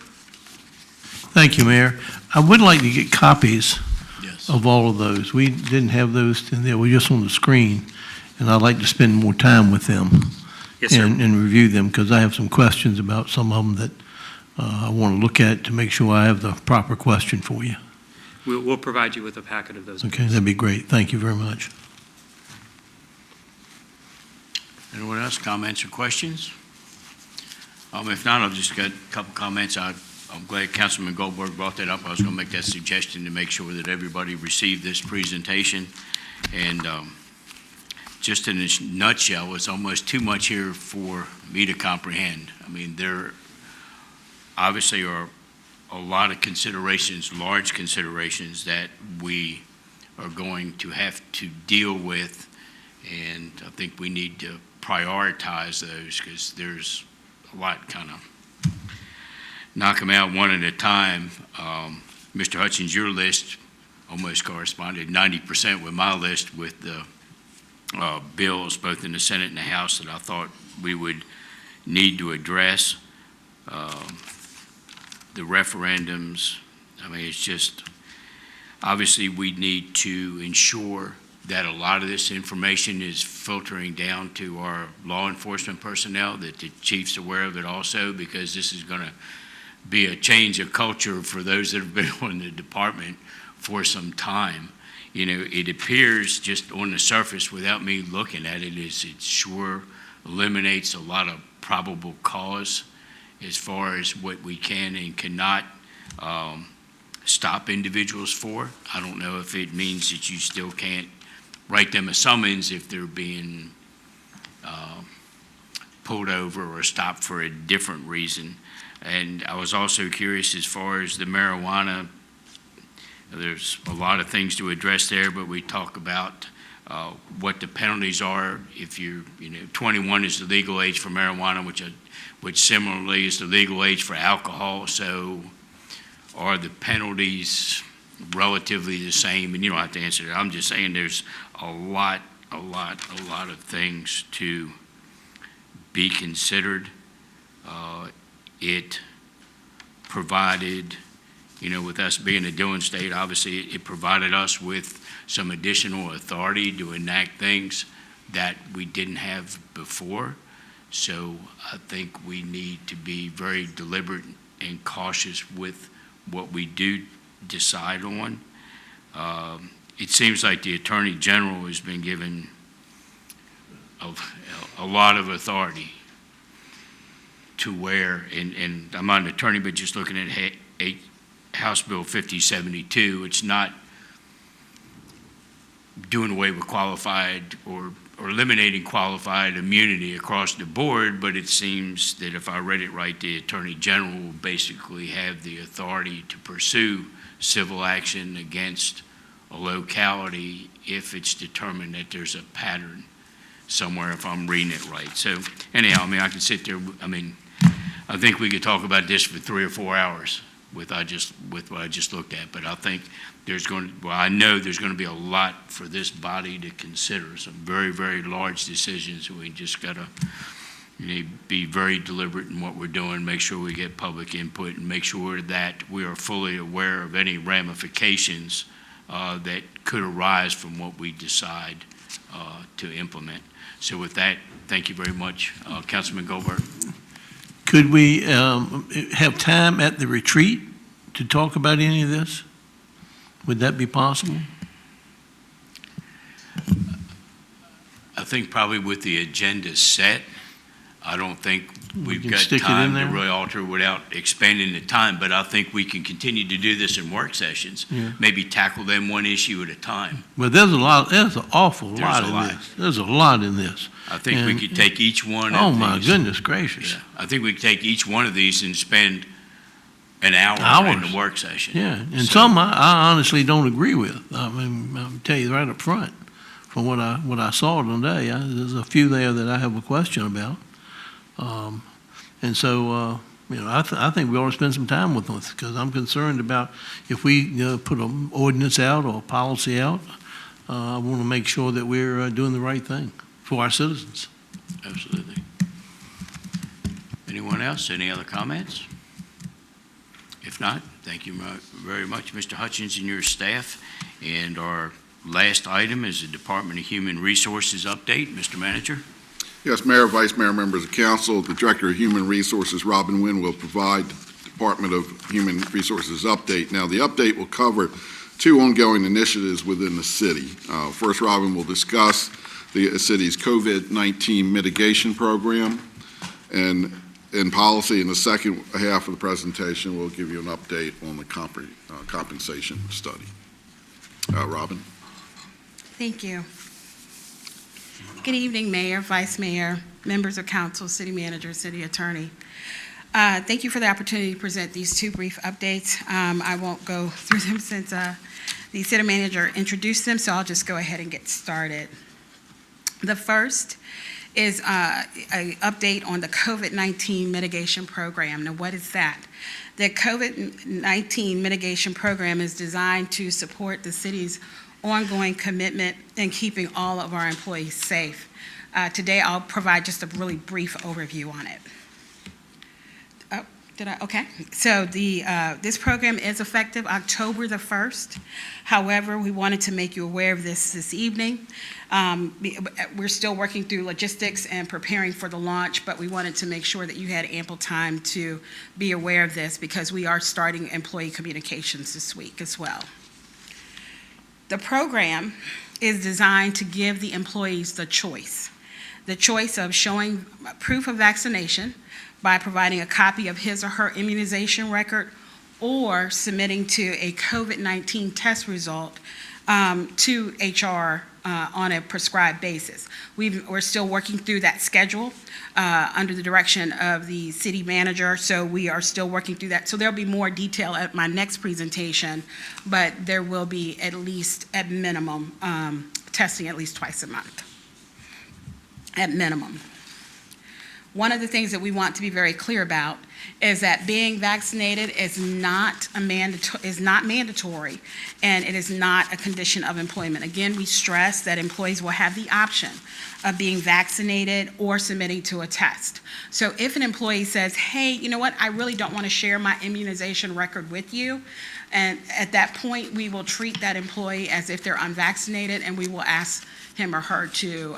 S11: Thank you, Mayor. I would like to get copies
S1: Yes.
S11: of all of those. We didn't have those in there, we're just on the screen, and I'd like to spend more time with them.
S7: Yes, sir.
S11: And review them, because I have some questions about some of them that I want to look at to make sure I have the proper question for you.
S7: We'll provide you with a packet of those bills.
S11: Okay, that'd be great. Thank you very much.
S1: Anyone else, comments or questions? If not, I've just got a couple comments. I'm glad Councilman Goldberg brought that up. I was going to make that suggestion to make sure that everybody received this presentation. And just in a nutshell, it's almost too much here for me to comprehend. I mean, there obviously are a lot of considerations, large considerations, that we are going to have to deal with. And I think we need to prioritize those, because there's a lot kind of knock them out one at a time. Mr. Hutchins, your list almost corresponded 90% with my list with the bills, both in the Senate and the House, that I thought we would need to address. The referendums, I mean, it's just, obviously we need to ensure that a lot of this information is filtering down to our law enforcement personnel, that the chief's aware of it also, because this is going to be a change of culture for those that have been on the department for some time. You know, it appears just on the surface, without me looking at it, it sure eliminates a lot of probable cause as far as what we can and cannot stop individuals for. I don't know if it means that you still can't write them a summons if they're being pulled over or stopped for a different reason. And I was also curious as far as the marijuana. There's a lot of things to address there, but we talk about what the penalties are if 21 is the legal age for marijuana, which similarly is the legal age for alcohol. So are the penalties relatively the same? And you don't have to answer that. I'm just saying there's a lot of things to be considered. It provided, with us being a Dillon state, obviously it provided us with some additional authority to enact things that we didn't have before. So I think we need to be very deliberate and cautious with what we do decide on. It seems like the Attorney General has been given a lot of authority to where, and I'm not an attorney, but just looking at House Bill 5072, it's not doing away with qualified or eliminating qualified immunity across the board, but it seems that if I read it right, the Attorney General will basically have the authority to pursue civil action against a locality if it's determined that there's a pattern somewhere, if I'm reading it right. So anyhow, I can sit there, I think we could talk about this for 3 or 4 hours with what I just looked at, but I think I know there's going to be a lot for this body to consider, some very, very large decisions. We just got to be very deliberate in what we're doing, make sure we get public input, and make sure that we are fully aware of any ramifications that could arise from what we decide to implement. So with that, thank you very much, Councilman Goldberg.
S11: Could we have time at the retreat to talk about any of this? Would that be possible?
S1: I think probably with the agenda set, I don't think we've
S11: can
S1: got
S11: stick it in
S1: time to
S11: there?
S1: really alter without expanding the time, but I think we can continue to do this in work sessions.
S11: Yeah.
S1: Maybe tackle them one issue at a time.
S11: Well, there's an awful
S1: There's
S11: lot
S1: a
S11: in
S1: lot.
S11: this. There's a lot in this.
S1: I think we
S11: And-
S1: could take each one
S11: Oh,
S1: of
S11: my
S1: these.
S11: goodness gracious.
S1: Yeah, I think we could take each one of these and spend an hour in
S11: Hours.
S1: the work session.
S11: Yeah, and
S1: So-
S11: some I honestly don't agree with. I'll tell you right up front, from what I saw today, there's a few there that I have a question about. And so, I think we ought to spend some time with this, because I'm concerned about if we put an ordinance out or a policy out, I want to make sure that we're doing the right thing for our citizens.
S1: Absolutely. Anyone else? Any other comments? If not, thank you very much, Mr. Hutchins and your staff. And our last item is the Department of Human Resources update. Mr. Manager?
S2: Yes, Mayor, Vice Mayor, members of council, the Director of Human Resources, Robin Wynn, will provide the Department of Human Resources update. Now, the update will cover 2 ongoing initiatives within the city. First, Robin will discuss the city's COVID-19 mitigation program and in policy. In the second half of the presentation, we'll give you an update on the compensation study. Robin?
S12: Thank you. Good evening, Mayor, Vice Mayor, members of council, city manager, city attorney. Thank you for the opportunity to present these 2 brief updates. I won't go through them since the city manager introduced them, so I'll just go ahead and get started. The first is an update on the COVID-19 mitigation program. Now, what is that? The COVID-19 mitigation program is designed to support the city's ongoing commitment in keeping all of our employees safe. Today, I'll provide just a really brief overview on it. Okay. So this program is effective October the 1st. However, we wanted to make you aware of this evening. We're still working through logistics and preparing for the launch, but we wanted to make sure that you had ample time to be aware of this, because we are starting employee communications this week as well. The program is designed to give the employees the choice of showing proof of vaccination by providing a copy of his or her immunization record, or submitting to a COVID-19 test result to HR on a prescribed basis. We're still working through that schedule under the direction of the city manager, so we are still working through that. So there'll be more detail at my next presentation, but there will be at least, at minimum, testing at least twice a month, at minimum. One of the things that we want to be very clear about is that being vaccinated is not mandatory, and it is not a condition of employment. Again, we stress that employees will have the option of being vaccinated or submitting to a test. So if an employee says, hey, you know what, I really don't want to share my immunization record with you, and at that point, we will treat that employee as if they're unvaccinated, and we will ask him or her to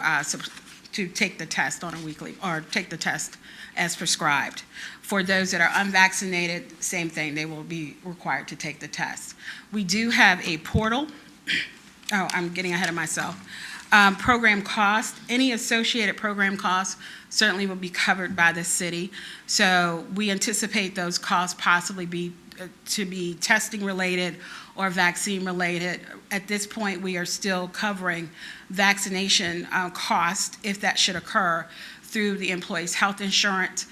S12: take the test on a weekly, or take the test as prescribed. For those that are unvaccinated, same thing, they will be required to take the test. We do have a portal. Oh, I'm getting ahead of myself. Program cost, any associated program costs certainly will be covered by the city. So we anticipate those costs possibly to be testing related or vaccine related. At this point, we are still covering vaccination cost, if that should occur, through the employee's health insurance,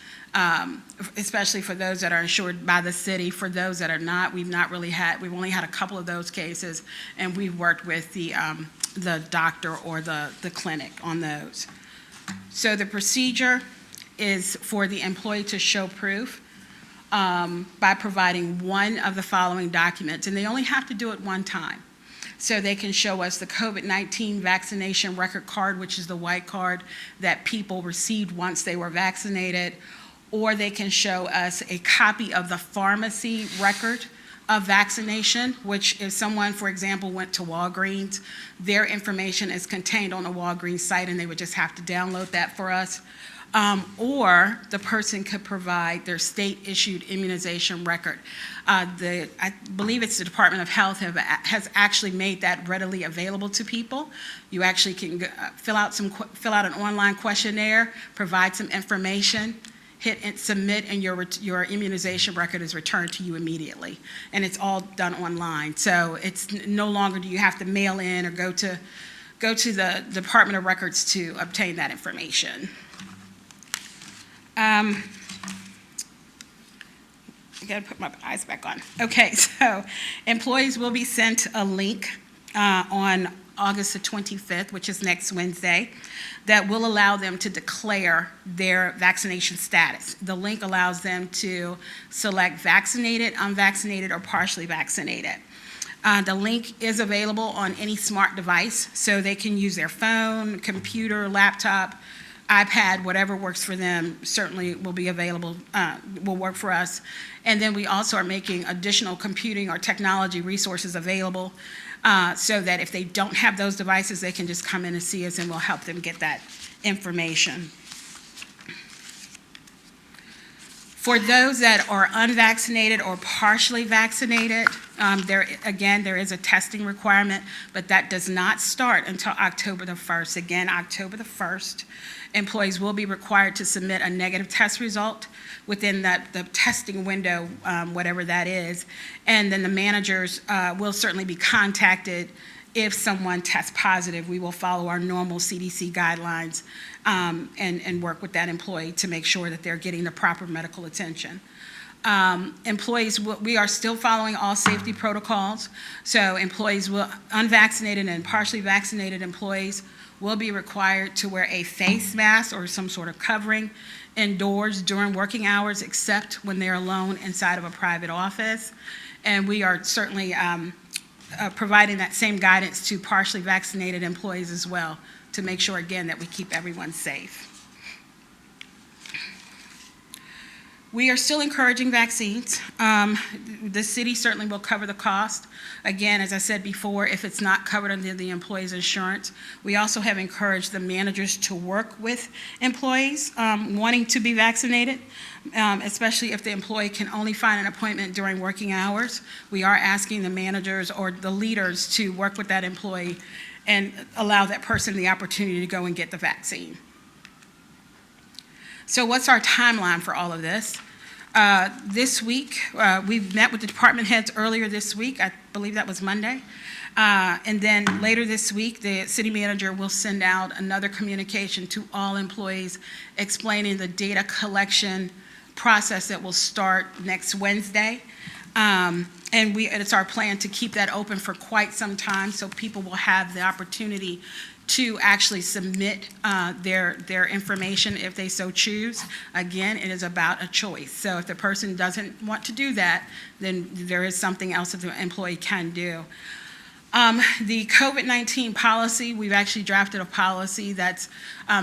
S12: especially for those that are insured by the city. For those that are not, we've only had a couple of those cases, and we've worked with the doctor or the clinic on those. So the procedure is for the employee to show proof by providing one of the following documents, and they only have to do it one time. So they can show us the COVID-19 vaccination record card, which is the white card that people received once they were vaccinated, or they can show us a copy of the pharmacy record of vaccination, which if someone, for example, went to Walgreens, their information is contained on the Walgreens site, and they would just have to download that for us. Or the person could provide their state-issued immunization record. I believe it's the Department of Health has actually made that readily available to people. You actually can fill out an online questionnaire, provide some information, hit and submit, and your immunization record is returned to you immediately. And it's all done online. So it's no longer do you have to mail in or go to the Department of Records to obtain that information. I gotta put my eyes back on. Okay, so employees will be sent a link on August the 25th, which is next Wednesday, that will allow them to declare their vaccination status. The link allows them to select vaccinated, unvaccinated, or partially vaccinated. The link is available on any smart device, so they can use their phone, computer, laptop, iPad, whatever works for them, certainly will be available, will work for us. And then we also are making additional computing or technology resources available so that if they don't have those devices, they can just come in and see us, and we'll help them get that information. For those that are unvaccinated or partially vaccinated, there is a testing requirement, but that does not start until October the 1st. Again, October the 1st, employees will be required to submit a negative test result within the testing window, whatever that is. And then the managers will certainly be contacted if someone tests positive. We will follow our normal CDC guidelines and work with that employee to make sure that they're getting the proper medical attention. Employees, we are still following all safety protocols. So unvaccinated and partially vaccinated employees will be required to wear a face mask or some sort of covering indoors during working hours, except when they're alone inside of a private office. And we are certainly providing that same guidance to partially vaccinated employees as well, to make sure, again, that we keep everyone safe. We are still encouraging vaccines. The city certainly will cover the cost. Again, as I said before, if it's not covered under the employee's insurance, we also have encouraged the managers to work with employees wanting to be vaccinated, especially if the employee can only find an appointment during working hours. We are asking the managers or the leaders to work with that employee and allow that person the opportunity to go and get the vaccine. So what's our timeline for all of this? This week, we met with the department heads earlier this week. I believe that was Monday. And then later this week, the city manager will send out another communication to all employees explaining the data collection process that will start next Wednesday. And it's our plan to keep that open for quite some time, so people will have the opportunity to actually submit their information if they so choose. Again, it is about a choice. So if the person doesn't want to do that, then there is something else that the employee can do. The COVID-19 policy, we've actually drafted a policy that's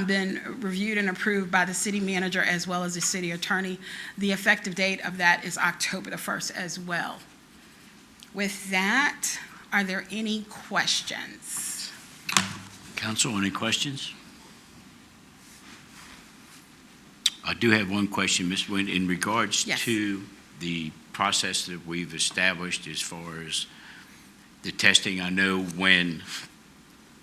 S12: been reviewed and approved by the city manager as well as the city attorney. The effective date of that is October the 1st as well. With that, are there any questions?
S1: Council, any questions? I do have one question, Ms. Wynn, in regards
S12: Yes.
S1: to the process that we've established as far as the testing. I know when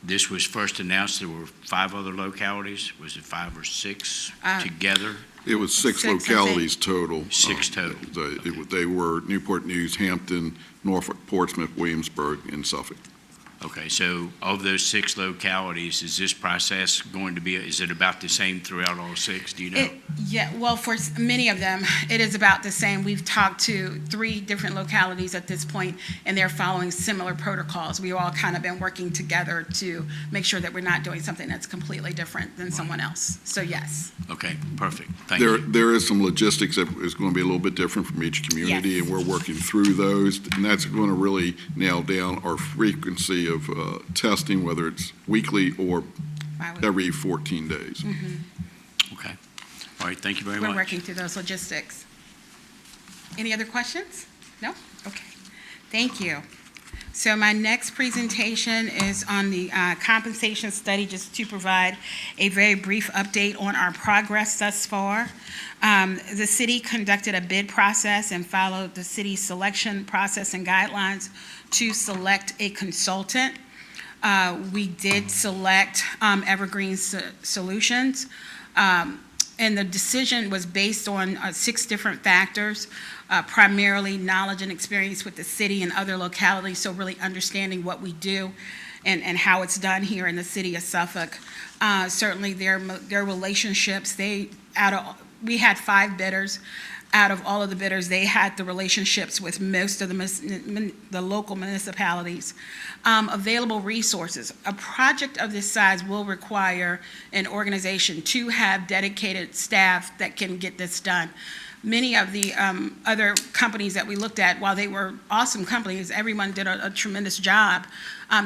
S1: this was first announced, there were 5 other localities. Was it 5 or 6 together?
S2: It was 6
S12: Six, I think.
S2: localities total.
S1: 6 total.
S2: They were Newport News, Hampton, Norfolk, Portsmouth, Williamsburg, and Suffolk.
S1: Okay, so of those 6 localities, is this process going to be, is it about the same throughout all 6? Do you know?
S12: Yeah, well, for many of them, it is about the same. We've talked to 3 different localities at this point, and they're following similar protocols. We've all kind of been working together to make sure that we're not doing something that's completely different than someone else. So yes.
S1: Okay, perfect. Thank you.
S2: There is some logistics that is going to be a little bit different from each community,
S12: Yes.
S2: and we're working through those, and that's going to really nail down our frequency of testing, whether it's weekly or every 14 days.
S1: Okay. All right, thank you very
S12: We're
S1: much.
S12: working through those logistics. Any other questions? No? Okay. Thank you. So my next presentation is on the compensation study, just to provide a very brief update on our progress thus far. The city conducted a bid process and followed the city's selection process and guidelines to select a consultant. We did select Evergreen Solutions, and the decision was based on 6 different factors, primarily knowledge and experience with the city and other localities, so really understanding what we do and how it's done here in the city of Suffolk. Certainly their relationships, we had 5 bidders. Out of all of the bidders, they had the relationships with most of the local municipalities. Available resources. A project of this size will require an organization to have dedicated staff that can get this done. Many of the other companies that we looked at, while they were awesome companies, everyone did a tremendous job,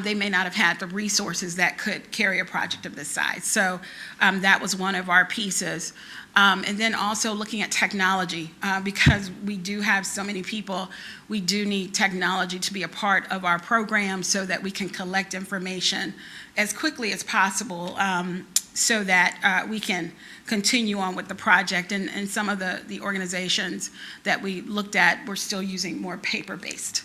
S12: they may not have had the resources that could carry a project of this size. So that was one of our pieces. And then also looking at technology, because we do have so many people, we do need technology to be a part of our program so that we can collect information as quickly as possible, so that we can continue on with the project. And some of the organizations that we looked at were still using more paper-based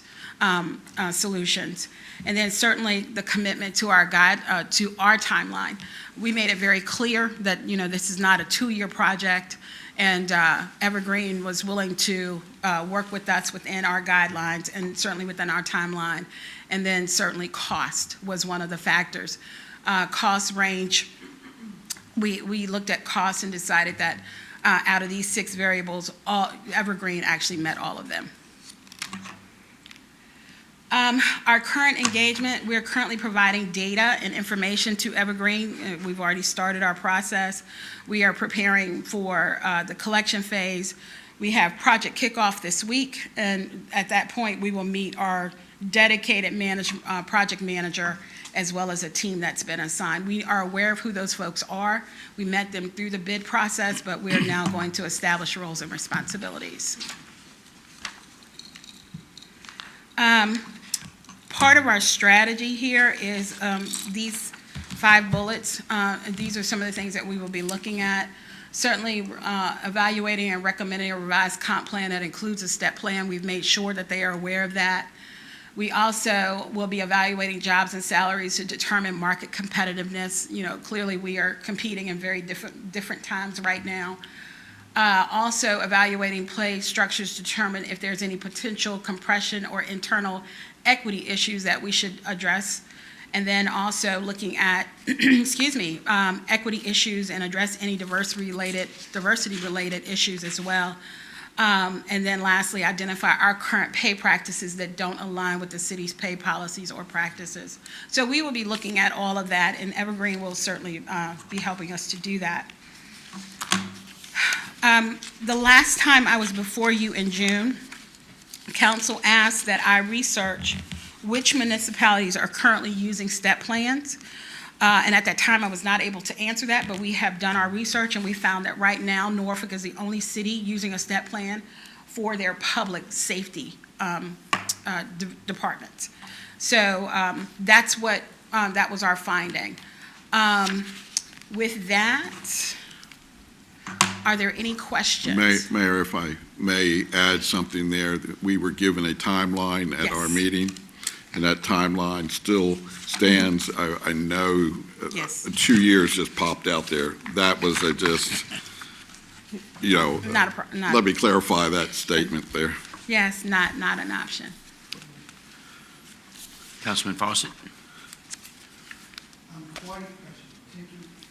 S12: solutions. And then certainly the commitment to our to our timeline. We made it very clear that, this is not a 2-year project, and Evergreen was willing to work with us within our guidelines and certainly within our timeline. And then certainly cost was one of the factors. Cost range, we looked at cost and decided that out of these 6 variables, Evergreen actually met all of them. Our current engagement, we're currently providing data and information to Evergreen. We've already started our process. We are preparing for the collection phase. We have project kickoff this week, and at that point, we will meet our dedicated project manager as well as a team that's been assigned. We are aware of who those folks are. We met them through the bid process, but we are now going to establish roles and responsibilities. Part of our strategy here is these 5 bullets. These are some of the things that we will be looking at. Certainly evaluating and recommending a revised comp plan that includes a step plan. We've made sure that they are aware of that. We also will be evaluating jobs and salaries to determine market competitiveness. Clearly we are competing in very different times right now. Also evaluating play structures to determine if there's any potential compression or internal equity issues that we should address. And then also looking at, equity issues and address any diversity-related issues as well. And then lastly, identify our current pay practices that don't align with the city's pay policies or practices. So we will be looking at all of that, and Evergreen will certainly be helping us to do that. The last time I was before you in June, council asked that I research which municipalities are currently using step plans. And at that time, I was not able to answer that, but we have done our research, and we found that right now, Norfolk is the only city using a step plan for their public safety departments. So that's what, that was our finding. With that, are there any questions?
S2: Mayor, if I may add something there, that we were given a timeline at our
S12: Yes.
S2: meeting, and that timeline still stands. I know
S12: Yes.
S2: 2 years just popped out there. That was just,
S12: Not
S2: let me clarify that statement there.
S12: yes, not an option.
S1: Councilman Fawcett,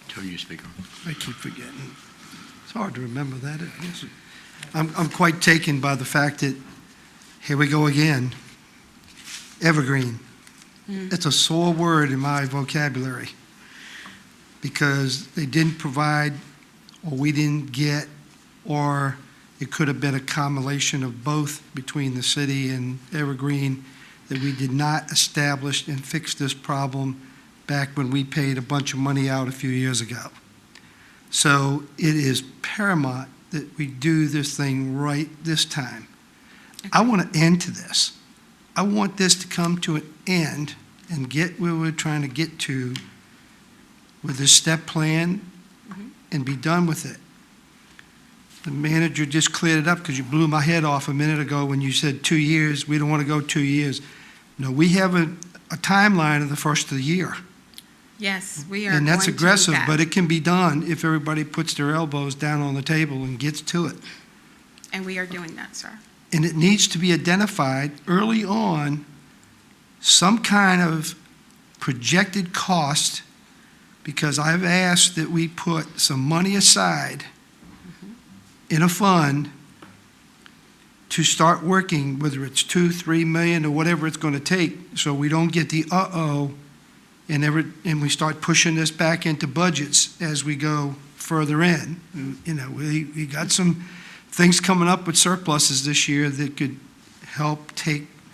S1: turn your speaker on.
S13: I keep forgetting. It's hard to remember that. I'm quite taken by the fact that, here we go again, evergreen. It's a sore word in my vocabulary because they didn't provide, or we didn't get, or it could have been a combination of both between the city and Evergreen, that we did not establish and fix this problem back when we paid a bunch of money out a few years ago. So it is paramount that we do this thing right this time. I want an end to this. I want this to come to an end and get where we're trying to get to with this step plan and be done with it. The manager just cleared it up because you blew my head off a minute ago when you said 2 years. We don't want to go 2 years. No, we have a timeline of the first of the year.
S12: Yes, we are
S13: And that's
S12: going to do
S13: aggressive,
S12: that.
S13: but it can be done if everybody puts their elbows down on the table and gets to it.
S12: And we are doing that, sir.
S13: And it needs to be identified early on, some kind of projected cost, because I've asked that we put some money aside in a fund to start working, whether it's 2, 3 million or whatever it's going to take, so we don't get the and we start pushing this back into budgets as we go further in. We got some things coming up with surpluses this year that could help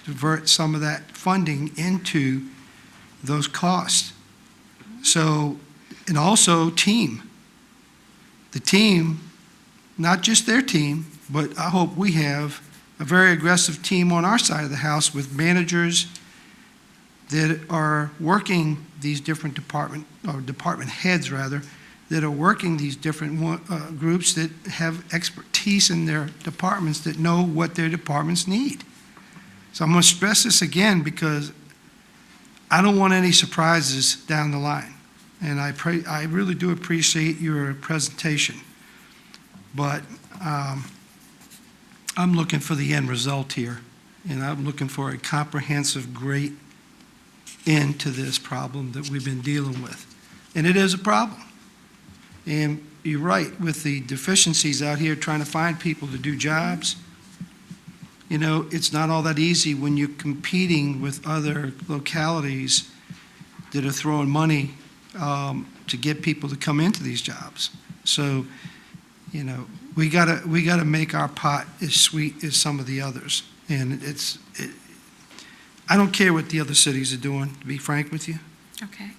S13: divert some of that funding into those costs. So, and also team. The team, not just their team, but I hope we have a very aggressive team on our side of the house with managers that are working these different department heads rather, that are working these different groups that have expertise in their departments, that know what their departments need. So I'm going to stress this again because I don't want any surprises down the line. And I really do appreciate your presentation. But I'm looking for the end result here. And I'm looking for a comprehensive, great end to this problem that we've been dealing with. And it is a problem. And you're right, with the deficiencies out here trying to find people to do jobs, it's not all that easy when you're competing with other localities that are throwing money to get people to come into these jobs. So, we gotta make our pot as sweet as some of the others. And I don't care what the other cities are doing, to be frank with you.
S12: Okay.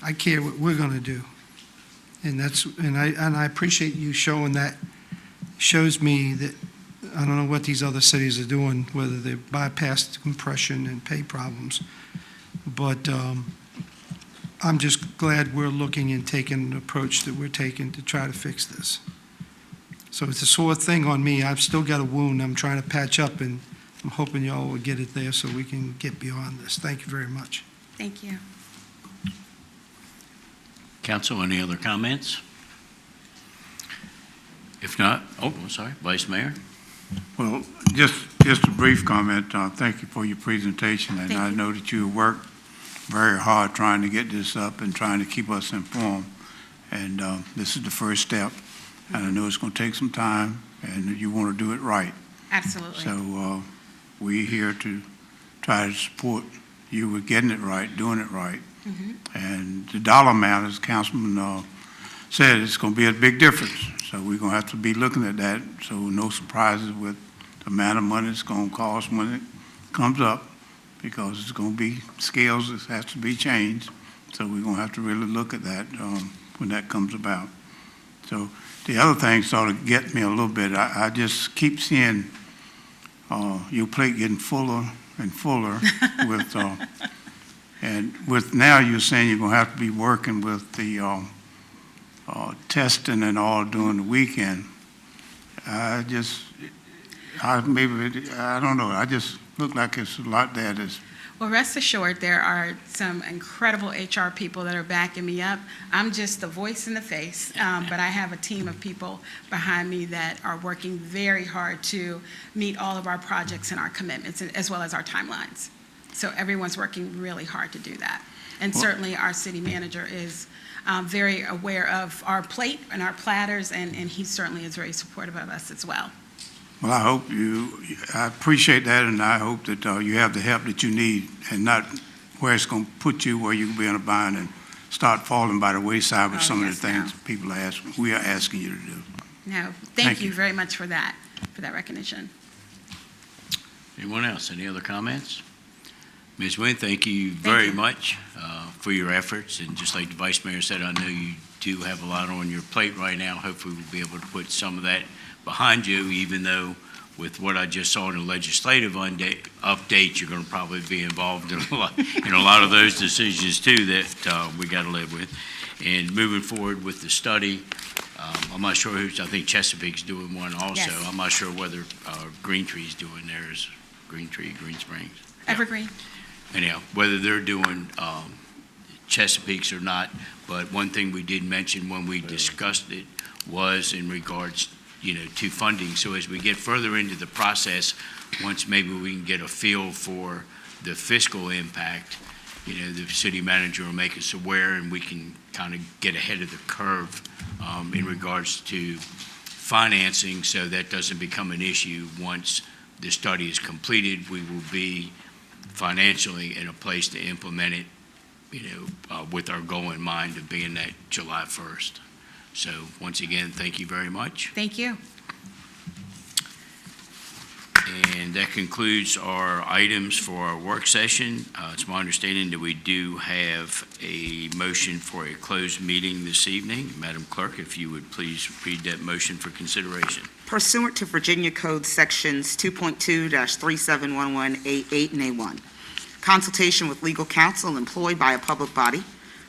S13: I care what we're going to do. And I appreciate you showing that. Shows me that I don't know what these other cities are doing, whether they've bypassed compression and pay problems. But I'm just glad we're looking and taking an approach that we're taking to try to fix this. So it's a sore thing on me. I've still got a wound I'm trying to patch up, and I'm hoping y'all will get it there so we can get beyond this. Thank you very much.
S12: Thank you.
S1: Council, any other comments? If not, I'm sorry, Vice Mayor?
S6: Well, just a brief comment. Thank you for your presentation, and
S12: Thank
S6: I
S12: you.
S6: know that you worked very hard trying to get this up and trying to keep us informed. And this is the first step, and I know it's going to take some time, and you want to do it right.
S12: Absolutely.
S6: So we're here to try to support you with getting it right, doing it right.
S12: Mhm.
S6: And the dollar amount, as Councilman said, it's going to be a big difference. So we're going to have to be looking at that, so no surprises with the amount of money it's going to cost when it comes up, because it's going to be scales that has to be changed. So we're going to have to really look at that when that comes about. So the other thing sort of get me a little bit. I just keep seeing your plate getting fuller and fuller with, and with now you're saying you're going to have to be working with the testing and all during the weekend. I don't know. I just look like it's a lot there that's.
S12: Well, rest assured, there are some incredible HR people that are backing me up. I'm just the voice and the face, but I have a team of people behind me that are working very hard to meet all of our projects and our commitments, as well as our timelines. So everyone's working really hard to do that. And certainly our city manager is very aware of our plate and our platters, and he certainly is very supportive of us as well.
S6: Well, I appreciate that, and I hope that you have the help that you need, and not where it's going to put you where you can be in a bind and start falling by the wayside with some of the things people we are asking you to do.
S12: No,
S6: Thank
S12: thank you
S6: you.
S12: very much for that recognition.
S1: Anyone else? Any other comments? Ms. Nguyen, thank you very much for your efforts. And just like the Vice Mayor said, I know you do have a lot on your plate right now. Hopefully we'll be able to put some of that behind you, even though with what I just saw in the legislative update, you're going to probably be involved in a lot of those decisions too that we got to live with. And moving forward with the study, I'm not sure I think Chesapeake's doing one also.
S12: Yes.
S1: I'm not sure whether Green Tree's doing theirs, Green Springs.
S12: Evergreen.
S1: Anyhow, whether they're doing Chesapeake's or not, but one thing we did mention when we discussed it was in regards to funding. So as we get further into the process, once maybe we can get a feel for the fiscal impact, the city manager will make us aware, and we can kind of get ahead of the curve in regards to financing, so that doesn't become an issue. Once the study is completed, we will be financially in a place to implement it, with our goal in mind of being that July 1st. So once again, thank you very much.
S12: Thank you.
S1: And that concludes our items for our work session. It's my understanding that we do have a motion for a closed meeting this evening. Madam Clerk, if you would please read that motion for consideration.
S14: Pursuant to Virginia Code Sections 2.2-3711A8 and A1, consultation with legal counsel employed by a public body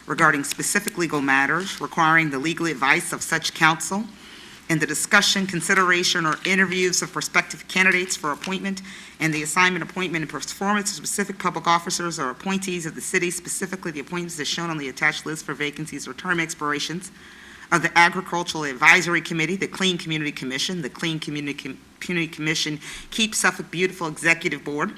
S14: regarding specific legal matters requiring the legal advice of such counsel, and the discussion, consideration, or interviews of prospective candidates for appointment and the assignment, appointment, and performance of specific public officers or appointees of the city, specifically the appointments as shown on the attached list for vacancies or term expirations of the Agricultural Advisory Committee, the Clean Community Commission, the Clean Community Commission Keep Suffolk Beautiful Executive Board,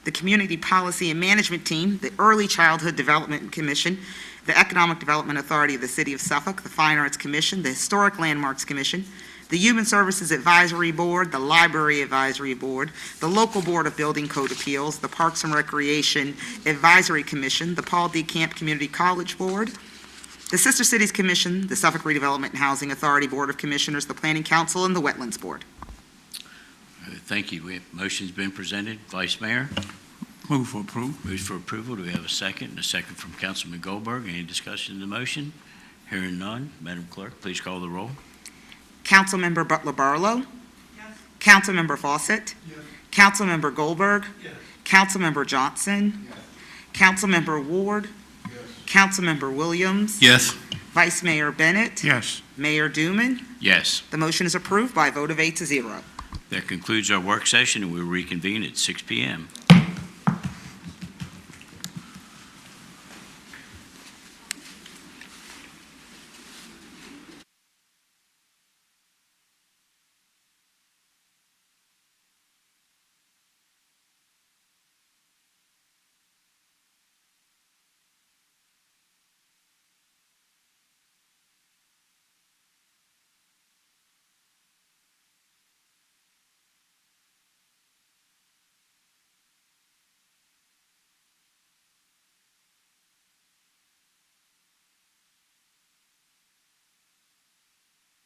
S14: the Community Policy and Management Team, the Early Childhood Development Commission, the Economic Development Authority of the City of Suffolk, the Fine Arts Commission, the Historic Landmarks Commission, the Human Services Advisory Board, the Library Advisory Board, the Local Board of Building Code Appeals, the Parks and Recreation Advisory Commission, the Paul D. Camp Community College Board, the Sister Cities Commission, the Suffolk Redevelopment and Housing Authority Board of Commissioners, the Planning Council, and the Wetlands Board.
S1: Thank you. Motion's been presented. Vice Mayor?
S6: Move for approval.
S1: Moves for approval. Do we have a second? A second from Councilman Goldberg. Any discussion of the motion? Hearing none. Madam Clerk, please call the roll.
S14: Councilmember Butler Barlow. Yes. Councilmember Fawcett. Yes. Councilmember Goldberg. Yes. Councilmember Johnson. Yes. Councilmember Ward. Yes. Councilmember Williams.
S5: Yes.
S14: Vice Mayor Bennett.
S6: Yes.
S14: Mayor Duman.
S1: Yes.
S14: The motion is approved by a vote of 8-0.
S1: That concludes our work session, and we'll reconvene at 6 p.m.